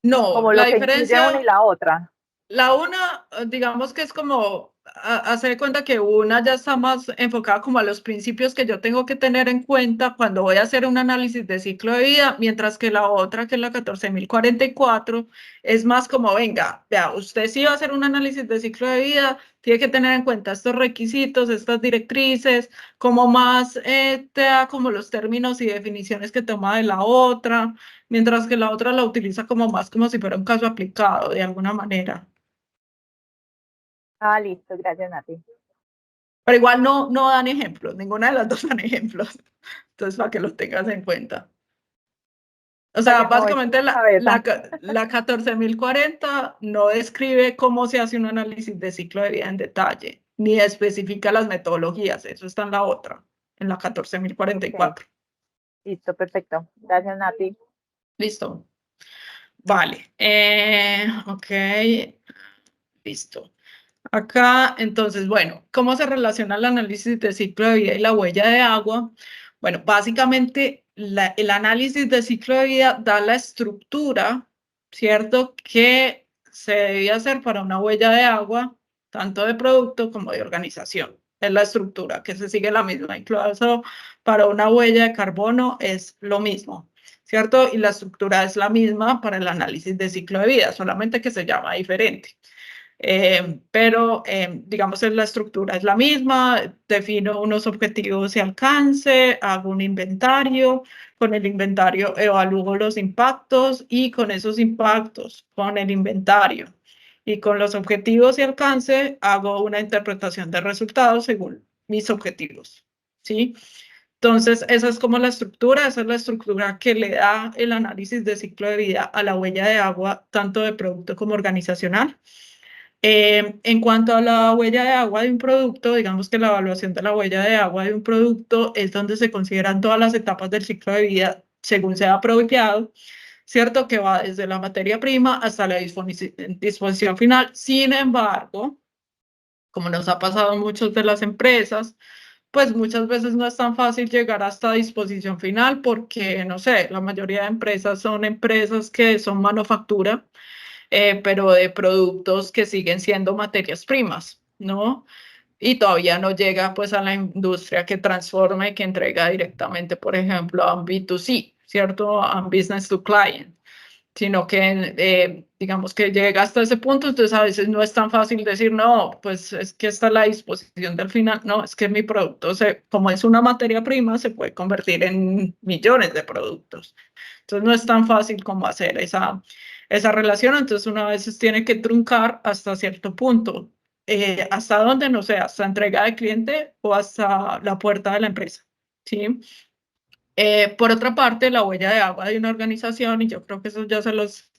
No, como la lo que diferencia, incluye una y la otra. La una, digamos que es como hacer de cuenta que una ya está más enfocada como a los principios que yo tengo que tener en cuenta cuando voy a hacer un análisis de ciclo de vida, mientras que la otra, que es la 14044, es más como, venga, vea, usted sí va a hacer un análisis de ciclo de vida, tiene que tener en cuenta estos requisitos, estas directrices, como más te da como los términos y definiciones que toma de la otra, mientras que la otra la utiliza como más como si fuera un caso aplicado de alguna manera. Ah, listo, gracias, Nati. Pero igual no dan ejemplos, ninguna de las 2 dan ejemplos. Entonces, para que los tengas en cuenta. O sea, básicamente la 14040 no describe cómo se hace un análisis de ciclo de vida en detalle, ni especifica las metodologías. Eso está en la otra, en la 14044. Okay. Listo, perfecto. Gracias, Nati. Listo. Vale. Ok. Listo. Acá, entonces, bueno, ¿cómo se relaciona el análisis de ciclo de vida y la huella de agua? Bueno, básicamente el análisis de ciclo de vida da la estructura, ¿cierto?, que se debía hacer para una huella de agua, tanto de producto como de organización. Es la estructura, que se sigue la misma. Incluso para una huella de carbono es lo mismo. ¿cierto? Y la estructura es la misma para el análisis de ciclo de vida, solamente que se llama diferente. Pero digamos que la estructura es la misma, defino unos objetivos y alcance, hago un inventario, con el inventario evalúo los impactos y con esos impactos, con el inventario y con los objetivos y alcance, hago una interpretación de resultados según mis objetivos, ¿sí? Entonces, esa es como la estructura, esa es la estructura que le da el análisis de ciclo de vida a la huella de agua, tanto de producto como organizacional. En cuanto a la huella de agua de un producto, digamos que la evaluación de la huella de agua de un producto es donde se consideran todas las etapas del ciclo de vida según sea apropiado, ¿cierto? Que va desde la materia prima hasta la disposición final. Sin embargo, como nos ha pasado en muchas de las empresas, pues muchas veces no es tan fácil llegar hasta disposición final porque, no sé, la mayoría de empresas son empresas que son manufactura, pero de productos que siguen siendo materias primas, ¿no? Y todavía no llega pues a la industria que transforma y que entrega directamente, por ejemplo, a un B2C, ¿cierto? A un business to client, sino que digamos que llega hasta ese punto, entonces a veces no es tan fácil decir, no, pues es que está a la disposición del final, no, es que mi producto, como es una materia prima, se puede convertir en millones de productos. Entonces no es tan fácil como hacer esa relación, entonces uno a veces tiene que truncar hasta cierto punto, hasta donde, no sé, hasta entrega de cliente o hasta la puerta de la empresa, ¿sí? Por otra parte, la huella de agua de una organización, y yo creo que eso ya se los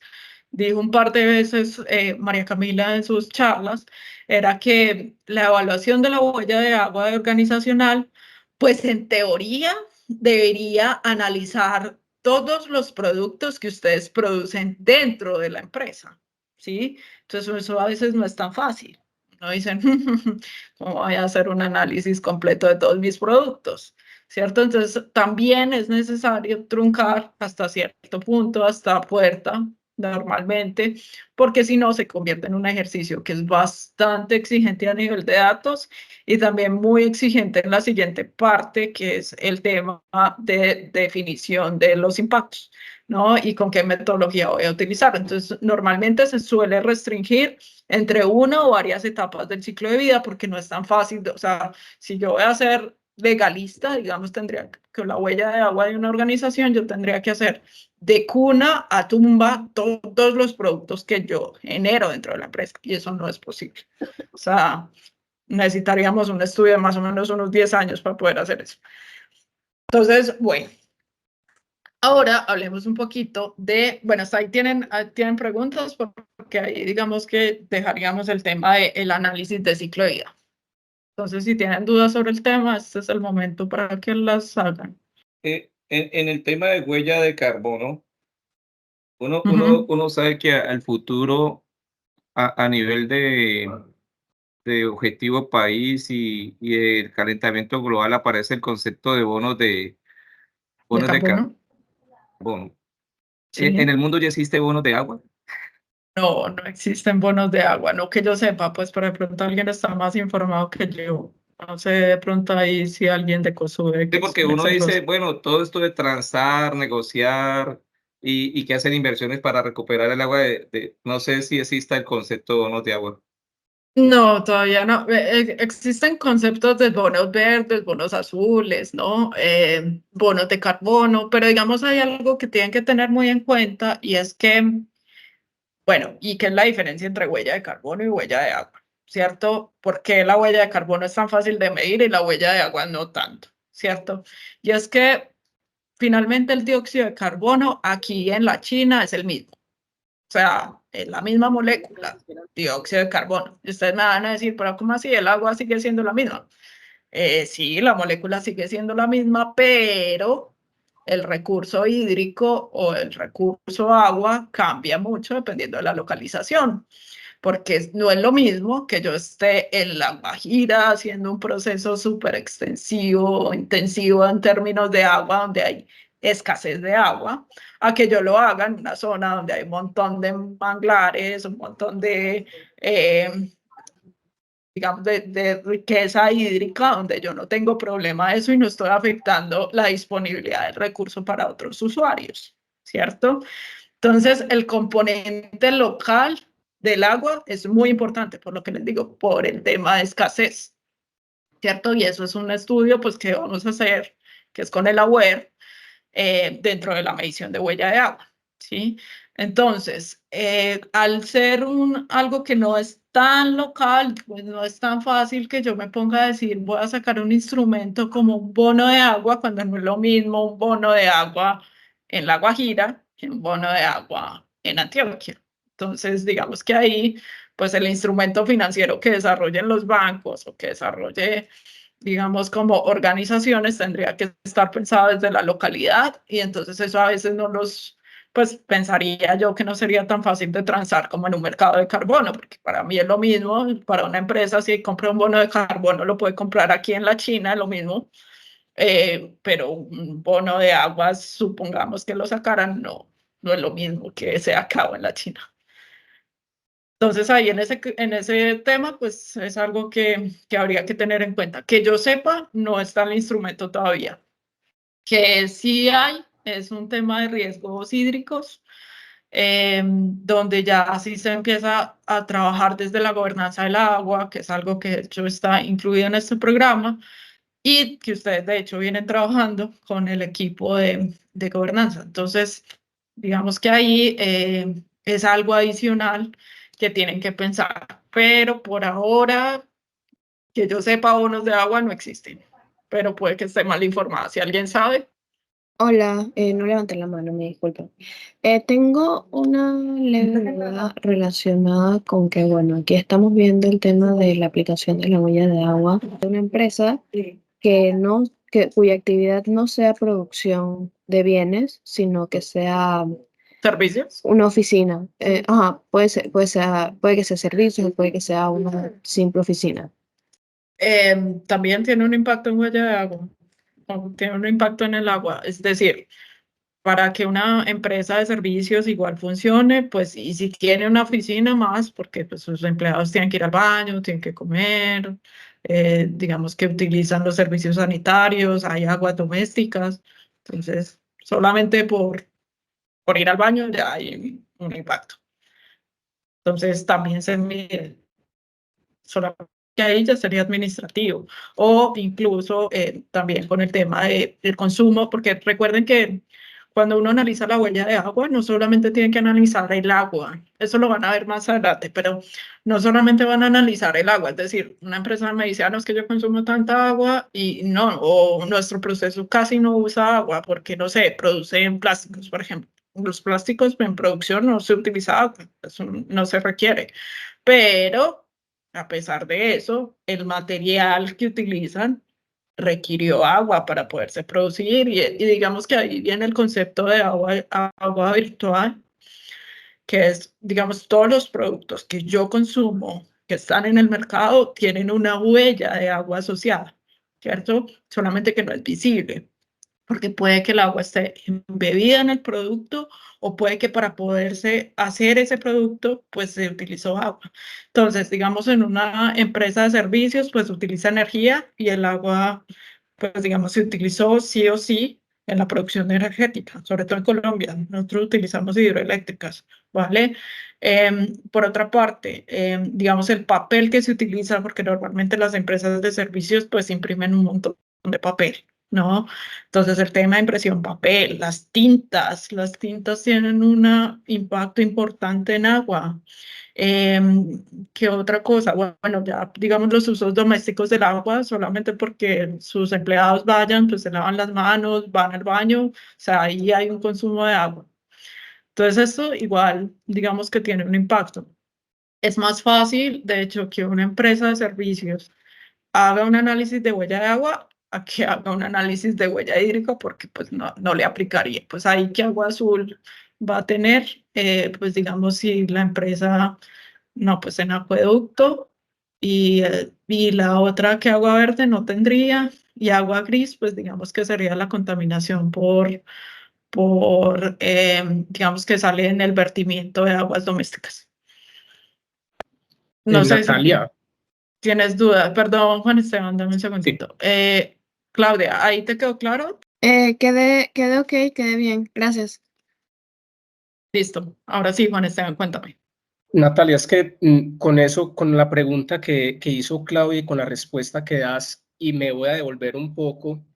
dijo un par de veces María Camila en sus charlas, era que la evaluación de la huella de agua organizacional, pues en teoría debería analizar todos los productos que ustedes producen dentro de la empresa, ¿sí? Entonces eso a veces no es tan fácil. No dicen, ¿cómo voy a hacer un análisis completo de todos mis productos? ¿Cierto? Entonces, también es necesario truncar hasta cierto punto, hasta puerta, normalmente, porque si no se convierte en un ejercicio que es bastante exigente a nivel de datos y también muy exigente en la siguiente parte, que es el tema de definición de los impactos, ¿no? Y con qué metodología voy a utilizar. Entonces, normalmente se suele restringir entre una o varias etapas del ciclo de vida porque no es tan fácil, o sea, si yo voy a hacer legalista, digamos, tendría que la huella de agua de una organización, yo tendría que hacer de cuna a tumba todos los productos que yo genero dentro de la empresa, y eso no es posible. O sea, necesitaríamos un estudio de más o menos unos 10 años para poder hacer eso. Entonces, bueno, ahora hablemos un poquito de, bueno, hasta ahí tienen preguntas, porque ahí digamos que dejaríamos el tema del análisis de ciclo de vida. Entonces, si tienen dudas sobre el tema, este es el momento para que las hagan. En el tema de huella de carbono, uno sabe que al futuro, a nivel de objetivo país y el calentamiento global, aparece el concepto de bonos de carbono. Sí. ¿En el mundo ya existe bonos de agua? No, no existen bonos de agua, no que yo sepa, pues por de pronto alguien está más informado que yo. No sé, de pronto ahí si alguien de COSUDE. Sí, porque uno dice, bueno, todo esto de transar, negociar y que hacen inversiones para recuperar el agua, no sé si exista el concepto de bonos de agua. No, todavía no. Existen conceptos de bonos verdes, bonos azules, ¿no? Bonos de carbono, pero digamos hay algo que tienen que tener muy en cuenta y es que, bueno, ¿y qué es la diferencia entre huella de carbono y huella de agua? ¿Cierto? ¿Por qué la huella de carbono es tan fácil de medir y la huella de agua no tanto? ¿Cierto? Y es que finalmente el dióxido de carbono aquí en la China es el mismo. O sea, es la misma molécula, dióxido de carbono. Y ustedes me van a decir, pero ¿cómo así? El agua sigue siendo la misma. Sí, la molécula sigue siendo la misma, pero el recurso hídrico o el recurso agua cambia mucho dependiendo de la localización, porque no es lo mismo que yo esté en La Guajira haciendo un proceso súper extensivo, intensivo en términos de agua, donde hay escasez de agua, a que yo lo haga en una zona donde hay un montón de manglares, un montón de, digamos, de riqueza hídrica, donde yo no tengo problema de eso y no estoy afectando la disponibilidad del recurso para otros usuarios, ¿cierto? Entonces, el componente local del agua es muy importante, por lo que les digo, por el tema de escasez, ¿cierto? Y eso es un estudio pues, que vamos a hacer, que es con el AWARE, dentro de la medición de huella de agua, ¿sí? Entonces, al ser algo que no es tan local, pues no es tan fácil que yo me ponga a decir, voy a sacar un instrumento como un bono de agua, cuando no es lo mismo un bono de agua en La Guajira que un bono de agua en Antioquia. Entonces, digamos que ahí, pues el instrumento financiero que desarrollen los bancos o que desarrolle, digamos, como organizaciones, tendría que estar pensado desde la localidad, y entonces eso a veces no los, pues pensaría yo que no sería tan fácil de transar como en un mercado de carbono, porque para mí es lo mismo, para una empresa si compra un bono de carbono lo puede comprar aquí en la China, es lo mismo, pero un bono de aguas, supongamos que lo sacaran, no es lo mismo que sea acá o en la China. Entonces ahí en ese tema, pues es algo que habría que tener en cuenta. Que yo sepa, no está el instrumento todavía. Que sí hay, es un tema de riesgos hídricos, donde ya sí se empieza a trabajar desde la gobernanza del agua, que es algo que de hecho está incluido en este programa, y que ustedes de hecho vienen trabajando con el equipo de gobernanza. Entonces, digamos que ahí es algo adicional que tienen que pensar, pero por ahora, que yo sepa, bonos de agua no existen, pero puede que esté mal informada. Si alguien sabe. Hola, no levanté la mano, me disculpo. Tengo una leve duda relacionada con que, bueno, aquí estamos viendo el tema de la aplicación de la huella de agua de una empresa cuya actividad no sea producción de bienes, sino que sea ¿Servicios? una oficina. Puede que sea servicios, puede que sea una simple oficina. También tiene un impacto en huella de agua, tiene un impacto en el agua. Es decir, para que una empresa de servicios igual funcione, pues, y si tiene una oficina más, porque pues, sus empleados tienen que ir al baño, tienen que comer, digamos que utilizan los servicios sanitarios, hay aguas domésticas, entonces solamente por ir al baño ya hay un impacto. Entonces también se mide, solamente que ahí ya sería administrativo, o incluso también con el tema del consumo, porque recuerden que cuando uno analiza la huella de agua, no solamente tienen que analizar el agua, eso lo van a ver más adelante, pero no solamente van a analizar el agua, es decir, una empresa me dice, no, es que yo consumo tanta agua y no, o nuestro proceso casi no usa agua porque, no sé, producen plásticos, por ejemplo. Los plásticos en producción no se utiliza agua, eso no se requiere, pero a pesar de eso, el material que utilizan requirió agua para poderse producir, y digamos que ahí viene el concepto de agua virtual, que es, digamos, todos los productos que yo consumo, que están en el mercado, tienen una huella de agua asociada, ¿cierto? Solamente que no es visible, porque puede que el agua esté embebida en el producto, o puede que para poderse hacer ese producto, pues se utilizó agua. Entonces, digamos, en una empresa de servicios, pues utiliza energía, y el agua, pues digamos, se utilizó sí o sí en la producción energética, sobre todo en Colombia. Nosotros utilizamos hidroeléctricas, ¿vale? Por otra parte, digamos, el papel que se utiliza, porque normalmente las empresas de servicios pues imprimen un montón de papel, ¿no? Entonces el tema de impresión papel, las tintas tienen un impacto importante en agua. ¿Qué otra cosa? Bueno, ya digamos los usos domésticos del agua, solamente porque sus empleados vayan, pues se lavan las manos, van al baño, o sea, ahí hay un consumo de agua. Entonces eso igual, digamos que tiene un impacto. Es más fácil, de hecho, que una empresa de servicios haga un análisis de huella de agua a que haga un análisis de huella hídrica, porque pues no le aplicaría. Pues ahí que Agua Azul va a tener, pues digamos, si la empresa, no, pues en acueducto, y la otra que Agua Verde no tendría, y Agua Gris, pues digamos que sería la contaminación digamos que sale en el vertimiento de aguas domésticas. No sé Natalia. si tienes dudas. Perdón, Juan Esteban, dame un segundito. Claudia, ¿ahí te quedó claro? Quedé ok, quedé bien, gracias. Listo. Ahora sí, Juan Esteban, cuéntame. Natalia, es que con eso, con la pregunta que hizo Claudia y con la respuesta que das, y me voy a devolver un poco,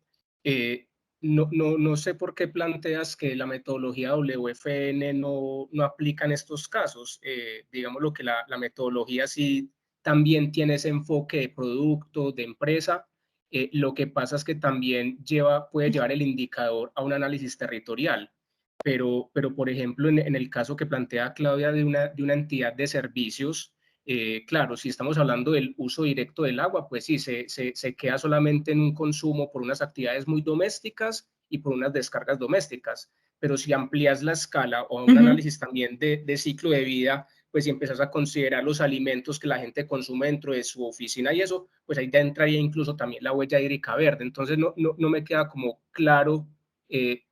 no sé por qué planteas que la metodología WFN no aplica en estos casos. Digamos lo que la metodología sí también tiene ese enfoque de producto, de empresa. Lo que pasa es que también puede llevar el indicador a un análisis territorial. Pero por ejemplo, en el caso que plantea Claudia de una entidad de servicios, claro, si estamos hablando del uso directo del agua, pues sí, se queda solamente en un consumo por unas actividades muy domésticas y por unas descargas domésticas. Pero si amplías la escala o un análisis también de ciclo de vida, pues si empiezas a considerar los alimentos que la gente consume dentro de su oficina y eso, pues ahí ya entraría incluso también la huella hídrica verde. Entonces no me queda como claro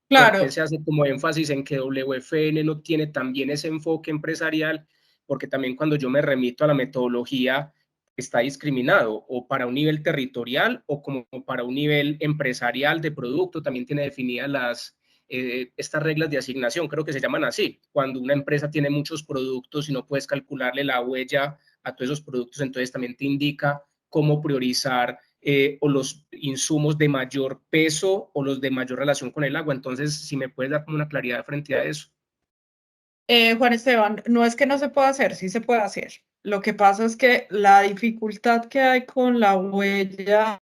Claro. ¿por qué se hace como énfasis en que WFN no tiene también ese enfoque empresarial? Porque también cuando yo me remito a la metodología está discriminado o para un nivel territorial o como para un nivel empresarial de producto, también tiene definidas estas reglas de asignación, creo que se llaman así. Cuando una empresa tiene muchos productos y no puedes calcularle la huella a todos esos productos, entonces también te indica cómo priorizar o los insumos de mayor peso o los de mayor relación con el agua. Entonces, si me puedes dar como una claridad frente a eso. Juan Esteban, no es que no se pueda hacer, sí se puede hacer. Lo que pasa es que la dificultad que hay con la huella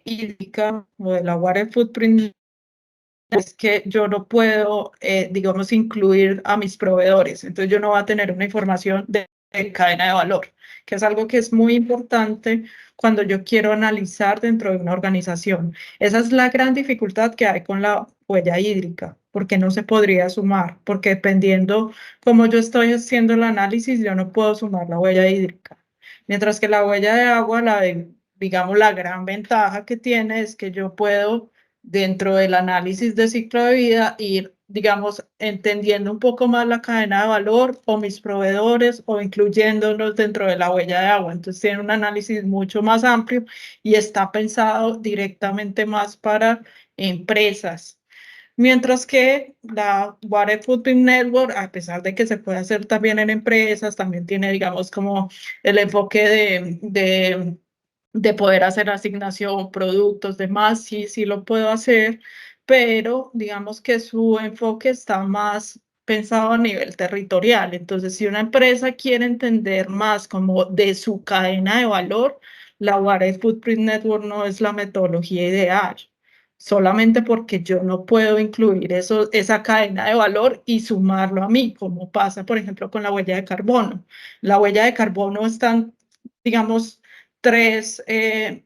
hídrica o de la water footprint es que yo no puedo, digamos, incluir a mis proveedores. Entonces yo no voy a tener una información de cadena de valor, que es algo que es muy importante cuando yo quiero analizar dentro de una organización. Esa es la gran dificultad que hay con la huella hídrica, porque no se podría sumar, porque dependiendo cómo yo estoy haciendo el análisis, yo no puedo sumar la huella hídrica. Mientras que la huella de agua, digamos, la gran ventaja que tiene es que yo puedo dentro del análisis de ciclo de vida, ir, digamos, entendiendo un poco más la cadena de valor o mis proveedores o incluyéndolos dentro de la huella de agua. Entonces tiene un análisis mucho más amplio y está pensado directamente más para empresas. Mientras que la Water Footprint Network, a pesar de que se puede hacer también en empresas, también tiene, digamos, como el enfoque de poder hacer asignación, productos, demás, sí lo puedo hacer, pero digamos que su enfoque está más pensado a nivel territorial. Entonces, si una empresa quiere entender más como de su cadena de valor, la Water Footprint Network no es la metodología ideal, solamente porque yo no puedo incluir esa cadena de valor y sumarlo a mí, como pasa, por ejemplo, con la huella de carbono. La huella de carbono están, digamos, tres,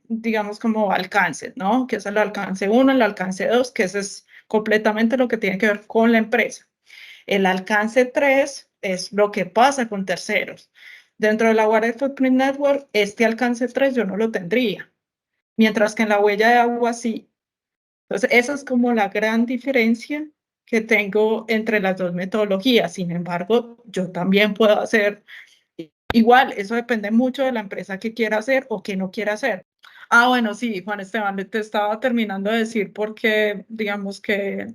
digamos, como alcances, ¿no? Que es el alcance 1, el alcance 2, que ese es completamente lo que tiene que ver con la empresa. El alcance 3 es lo que pasa con terceros. Dentro de la Water Footprint Network, este alcance 3 yo no lo tendría, mientras que en la huella de agua sí. Entonces, esa es como la gran diferencia que tengo entre las dos metodologías. Sin embargo, yo también puedo hacer igual, eso depende mucho de la empresa que quiera hacer o que no quiera hacer. Bueno, sí, Juan Esteban, te estaba terminando de decir porque, digamos que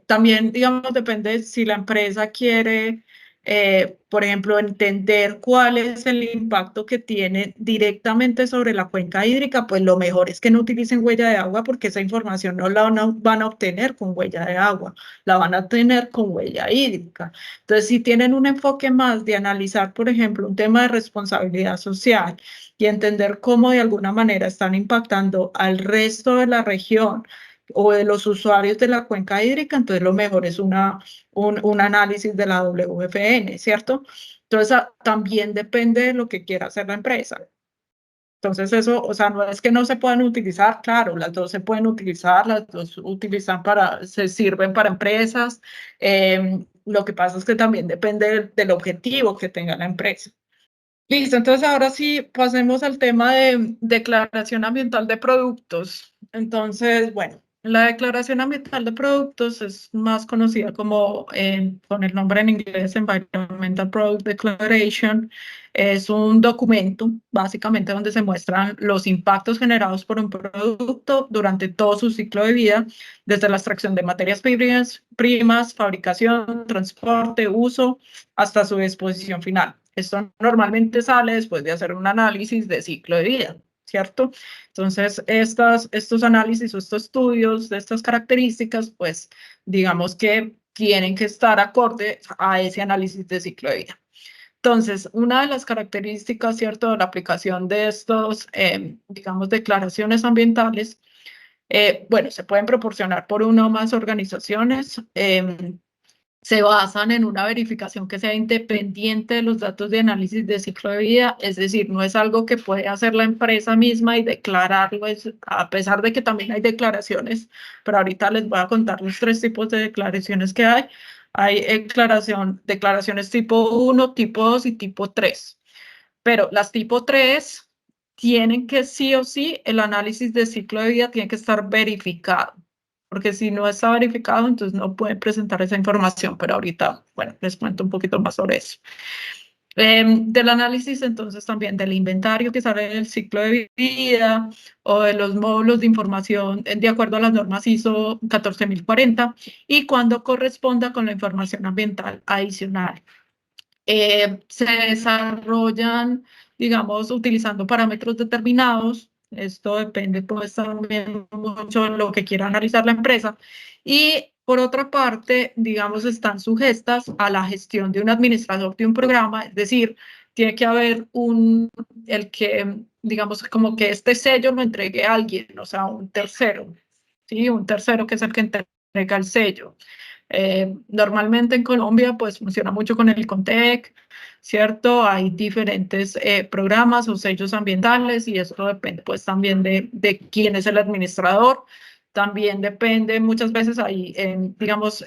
también, digamos, depende si la empresa quiere, por ejemplo, entender cuál es el impacto que tiene directamente sobre la cuenca hídrica, pues lo mejor es que no utilicen huella de agua porque esa información no la van a obtener con huella de agua, la van a tener con huella hídrica. Entonces, si tienen un enfoque más de analizar, por ejemplo, un tema de responsabilidad social y entender cómo de alguna manera están impactando al resto de la región o de los usuarios de la cuenca hídrica, entonces lo mejor es un análisis de la WFN, ¿cierto? Entonces, también depende de lo que quiera hacer la empresa. Entonces eso, o sea, no es que no se puedan utilizar, claro, las dos se pueden utilizar, las dos se sirven para empresas. Lo que pasa es que también depende del objetivo que tenga la empresa. Listo, entonces ahora sí pasemos al tema de declaración ambiental de productos. Entonces, bueno, la declaración ambiental de productos es más conocida como con el nombre en inglés Environmental Product Declaration. Es un documento, básicamente, donde se muestran los impactos generados por un producto durante todo su ciclo de vida, desde la extracción de materias primas, fabricación, transporte, uso, hasta su disposición final. Esto normalmente sale después de hacer un análisis de ciclo de vida, ¿cierto? Entonces, estos análisis o estos estudios de estas características, pues, digamos que tienen que estar acorde a ese análisis de ciclo de vida. Entonces, una de las características, ¿cierto?, de la aplicación de estos, digamos, declaraciones ambientales, bueno, se pueden proporcionar por una o más organizaciones, se basan en una verificación que sea independiente de los datos de análisis de ciclo de vida, es decir, no es algo que puede hacer la empresa misma y declararlo, a pesar de que también hay declaraciones, pero ahorita les voy a contar los 3 tipos de declaraciones que hay. Hay declaraciones tipo 1, tipo 2 y tipo 3. Pero las tipo 3 tienen que sí o sí, el análisis de ciclo de vida tiene que estar verificado. Porque si no está verificado, entonces no pueden presentar esa información. Pero ahorita, bueno, les cuento un poquito más sobre eso. Del análisis, entonces, también del inventario que sale del ciclo de vida o de los módulos de información de acuerdo a las normas ISO 14040 y cuando corresponda con la información ambiental adicional. Se desarrollan, digamos, utilizando parámetros determinados. Esto depende, pues, también mucho de lo que quiera analizar la empresa. Y, por otra parte, digamos, están sujetas a la gestión de un administrador de un programa, es decir, tiene que haber el que, digamos, como que este sello lo entregue a alguien, o sea, un tercero, ¿sí? Un tercero que es el que entrega el sello. Normalmente en Colombia pues funciona mucho con el ICONTEC, ¿cierto? Hay diferentes programas o sellos ambientales y eso depende pues también de quién es el administrador. También depende, muchas veces hay, digamos,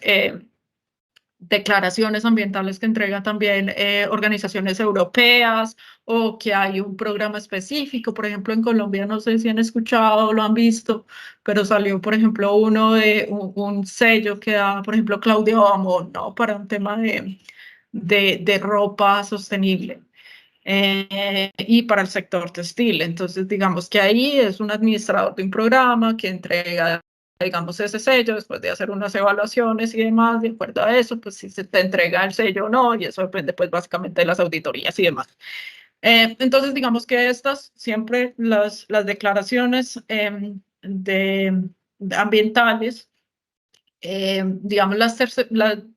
declaraciones ambientales que entregan también organizaciones europeas o que hay un programa específico. Por ejemplo, en Colombia, no sé si han escuchado o lo han visto, pero salió, por ejemplo, uno de un sello que da, por ejemplo, Claudia Bamón, ¿no? Para un tema de ropa sostenible. Y para el sector textil. Entonces, digamos que ahí es un administrador de un programa que entrega, digamos, ese sello después de hacer unas evaluaciones y demás, de acuerdo a eso, pues si se te entrega el sello o no, y eso depende, pues, básicamente de las auditorías y demás. Entonces, digamos que estas, siempre las declaraciones ambientales, digamos, las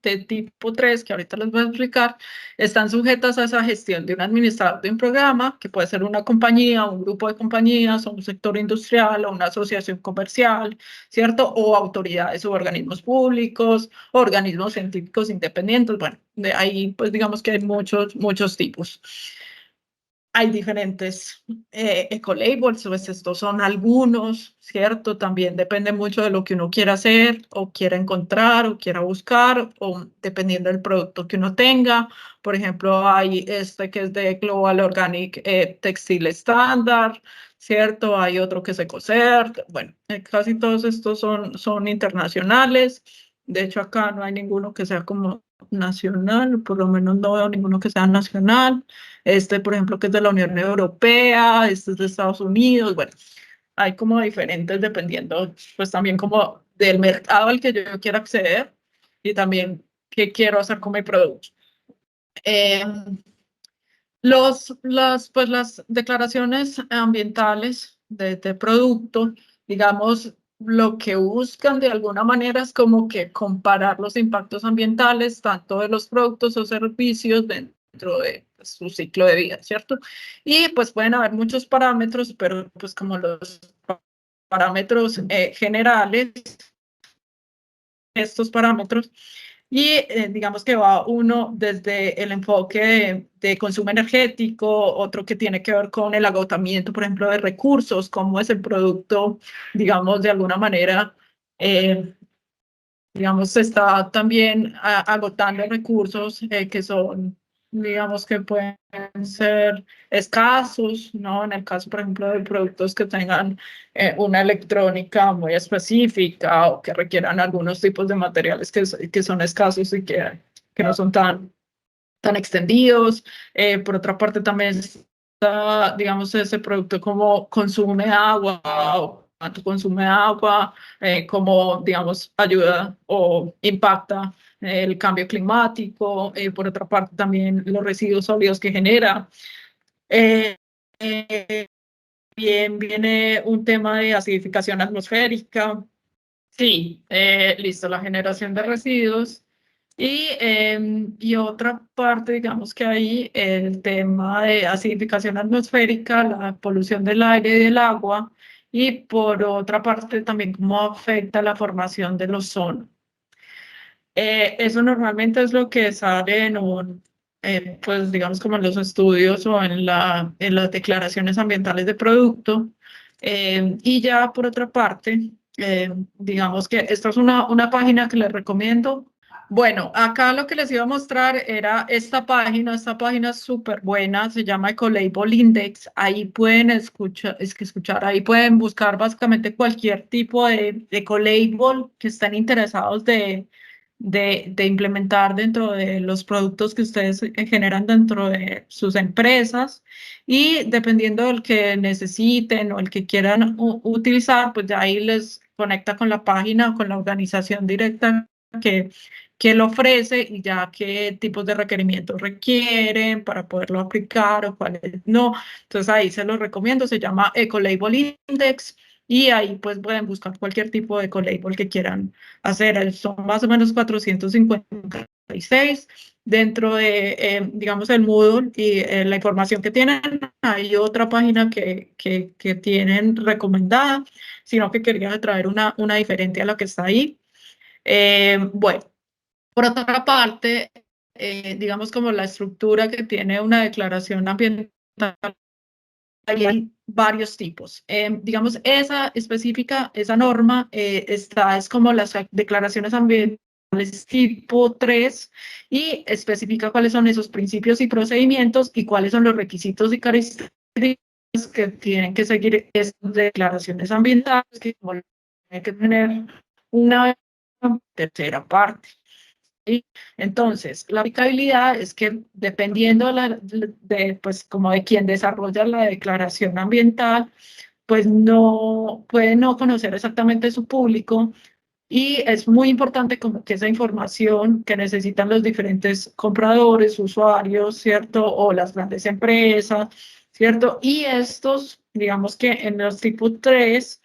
de tipo 3, que ahorita les voy a explicar, están sujetas a esa gestión de un administrador de un programa, que puede ser una compañía, un grupo de compañías, o un sector industrial, o una asociación comercial, ¿cierto? O autoridades o organismos públicos, organismos científicos independientes. Bueno, de ahí, pues, digamos que hay muchos tipos. Hay diferentes ecolabels, pues estos son algunos, ¿cierto? También depende mucho de lo que uno quiera hacer o quiera encontrar o quiera buscar o dependiendo del producto que uno tenga. Por ejemplo, hay este que es de Global Organic Textile Standard, ¿cierto? Hay otro que es EcoCert. Bueno, casi todos estos son internacionales. De hecho, acá no hay ninguno que sea como nacional, por lo menos no veo ninguno que sea nacional. Este, por ejemplo, que es de la Unión Europea, este es de Estados Unidos, bueno, hay como diferentes dependiendo, pues también como del mercado al que yo quiera acceder y también qué quiero hacer con mi producto. Las declaraciones ambientales de producto, digamos, lo que buscan de alguna manera es como que comparar los impactos ambientales, tanto de los productos o servicios dentro de su ciclo de vida, ¿cierto? Y pues pueden haber muchos parámetros, pero pues como los parámetros generales, estos parámetros, y digamos que va uno desde el enfoque de consumo energético, otro que tiene que ver con el agotamiento, por ejemplo, de recursos, cómo es el producto, digamos, de alguna manera, digamos, se está también agotando recursos que son, digamos, que pueden ser escasos, ¿no? En el caso, por ejemplo, de productos que tengan una electrónica muy específica o que requieran algunos tipos de materiales que son escasos y que no son tan tan extendidos. Por otra parte, también está, digamos, ese producto como consume agua o cuánto consume agua, cómo, digamos, ayuda o impacta el cambio climático. Por otra parte, también los residuos sólidos que genera. Bien, viene un tema de acidificación atmosférica. Sí, listo, la generación de residuos. Y otra parte, digamos que hay el tema de acidificación atmosférica, la polución del aire y del agua, y por otra parte también cómo afecta la formación del ozono. Eso normalmente es lo que sale en pues digamos como en los estudios o en las declaraciones ambientales de producto. Y ya por otra parte, digamos que esta es una página que les recomiendo. Bueno, acá lo que les iba a mostrar era esta página es súper buena, se llama Ecolabel Index. Ahí pueden escuchar, ahí pueden buscar básicamente cualquier tipo de ecolabel que estén interesados de implementar dentro de los productos que ustedes generan dentro de sus empresas, y dependiendo del que necesiten o el que quieran utilizar, pues ya ahí les conecta con la página o con la organización directa que lo ofrece, y ya qué tipos de requerimientos requieren para poderlo aplicar o cuáles no. Entonces ahí se los recomiendo, se llama Ecolabel Index. Y ahí pues pueden buscar cualquier tipo de ecolabel que quieran hacer. Son más o menos 456. Dentro de, digamos, el Moodle y la información que tienen, hay otra página que tienen recomendada, sino que quería traer una diferente a la que está ahí. Bueno, por otra parte, digamos como la estructura que tiene una declaración ambiental, hay varios tipos. Digamos, esa específica, esa norma, es como las declaraciones ambientales tipo 3, y especifica cuáles son esos principios y procedimientos y cuáles son los requisitos y características que tienen que seguir esas declaraciones ambientales, que tienen que tener una tercera parte. Entonces, la aplicabilidad es que dependiendo pues, como de quien desarrolla la declaración ambiental, pues puede no conocer exactamente su público, y es muy importante como que esa información que necesitan los diferentes compradores, usuarios, ¿cierto? O las grandes empresas, ¿cierto? Y estos, digamos que en los tipo 3,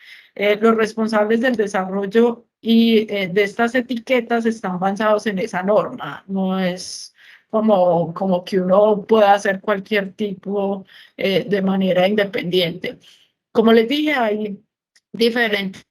los responsables del desarrollo y de estas etiquetas están basados en esa norma. No es como que uno pueda hacer cualquier tipo de manera independiente. Como les dije, hay diferentes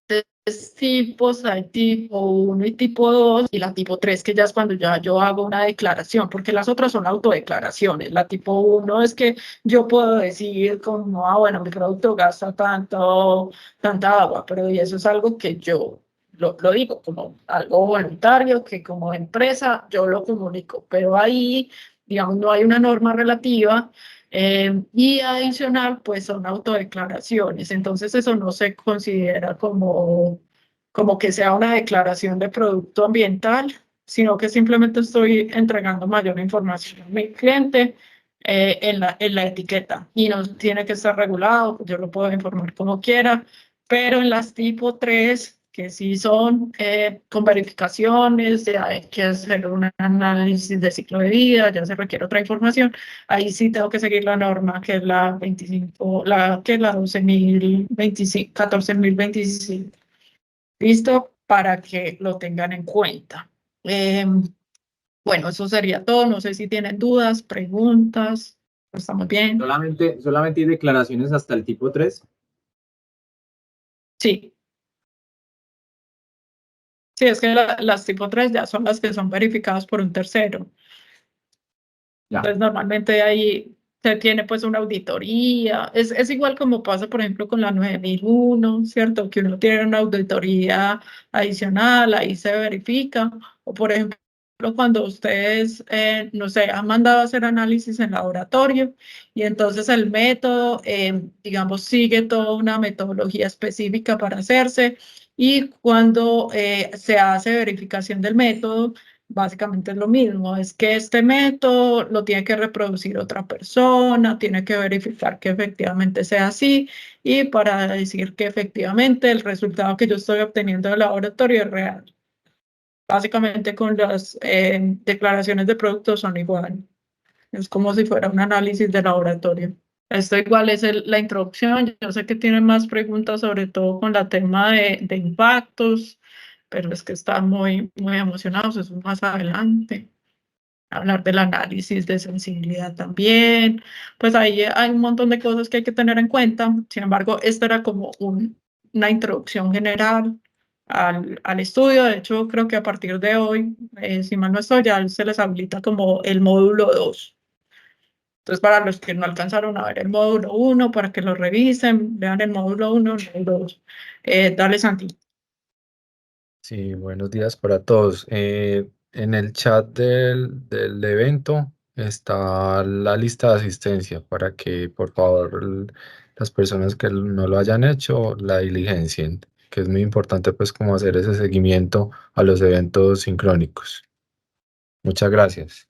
tipos, hay tipo 1 y tipo 2, y la tipo 3, que ya es cuando ya yo hago una declaración, porque las otras son autodeclaraciones. La tipo 1 es que yo puedo decir como, bueno, mi producto gasta tanta agua, pero y eso es algo que yo lo digo como algo voluntario, que como empresa yo lo comunico, pero ahí, digamos, no hay una norma relativa. Y adicional, pues son autodeclaraciones. Entonces eso no se considera como que sea una declaración de producto ambiental, sino que simplemente estoy entregando mayor información a mi cliente en la etiqueta, y no tiene que estar regulado, yo lo puedo informar como quiera. Pero en las tipo 3, que sí son con verificaciones, ya hay que hacer un análisis de ciclo de vida, ya se requiere otra información, ahí sí tengo que seguir la norma, que es la 25, que es la 12.025, 14.025. ¿Listo? Para que lo tengan en cuenta. Bueno, eso sería todo. No sé si tienen dudas, preguntas. ¿Estamos bien? ¿Solamente hay declaraciones hasta el tipo 3? Sí. Sí, es que las tipo 3 ya son las que son verificadas por un tercero. Ya. Entonces, normalmente ahí se tiene pues una auditoría. Es igual como pasa, por ejemplo, con la 9001, ¿cierto? Que uno tiene una auditoría adicional, ahí se verifica. O, por ejemplo, cuando ustedes, no sé, han mandado a hacer análisis en laboratorio, y entonces el método, digamos, sigue toda una metodología específica para hacerse. Y cuando se hace verificación del método, básicamente es lo mismo, es que este método lo tiene que reproducir otra persona, tiene que verificar que efectivamente sea así y para decir que efectivamente el resultado que yo estoy obteniendo del laboratorio es real. Básicamente con las declaraciones de productos son igual. Es como si fuera un análisis de laboratorio. Esto igual es la introducción. Yo sé que tienen más preguntas, sobre todo con el tema de impactos, pero es que están muy emocionados. Eso es más adelante. Hablar del análisis de sensibilidad también. Pues ahí hay un montón de cosas que hay que tener en cuenta. Sin embargo, esta era como una introducción general al estudio. De hecho, creo que a partir de hoy, si mal no estoy, ya se les habilita como el módulo 2. Entonces, para los que no alcanzaron a ver el módulo 1, para que lo revisen, vean el módulo 1, el módulo 2. Dale, Santi. Sí, buenos días para todos. En el chat del evento está la lista de asistencia para que por favor las personas que no lo hayan hecho la diligencien, que es muy importante pues como hacer ese seguimiento a los eventos sincrónicos. Muchas gracias.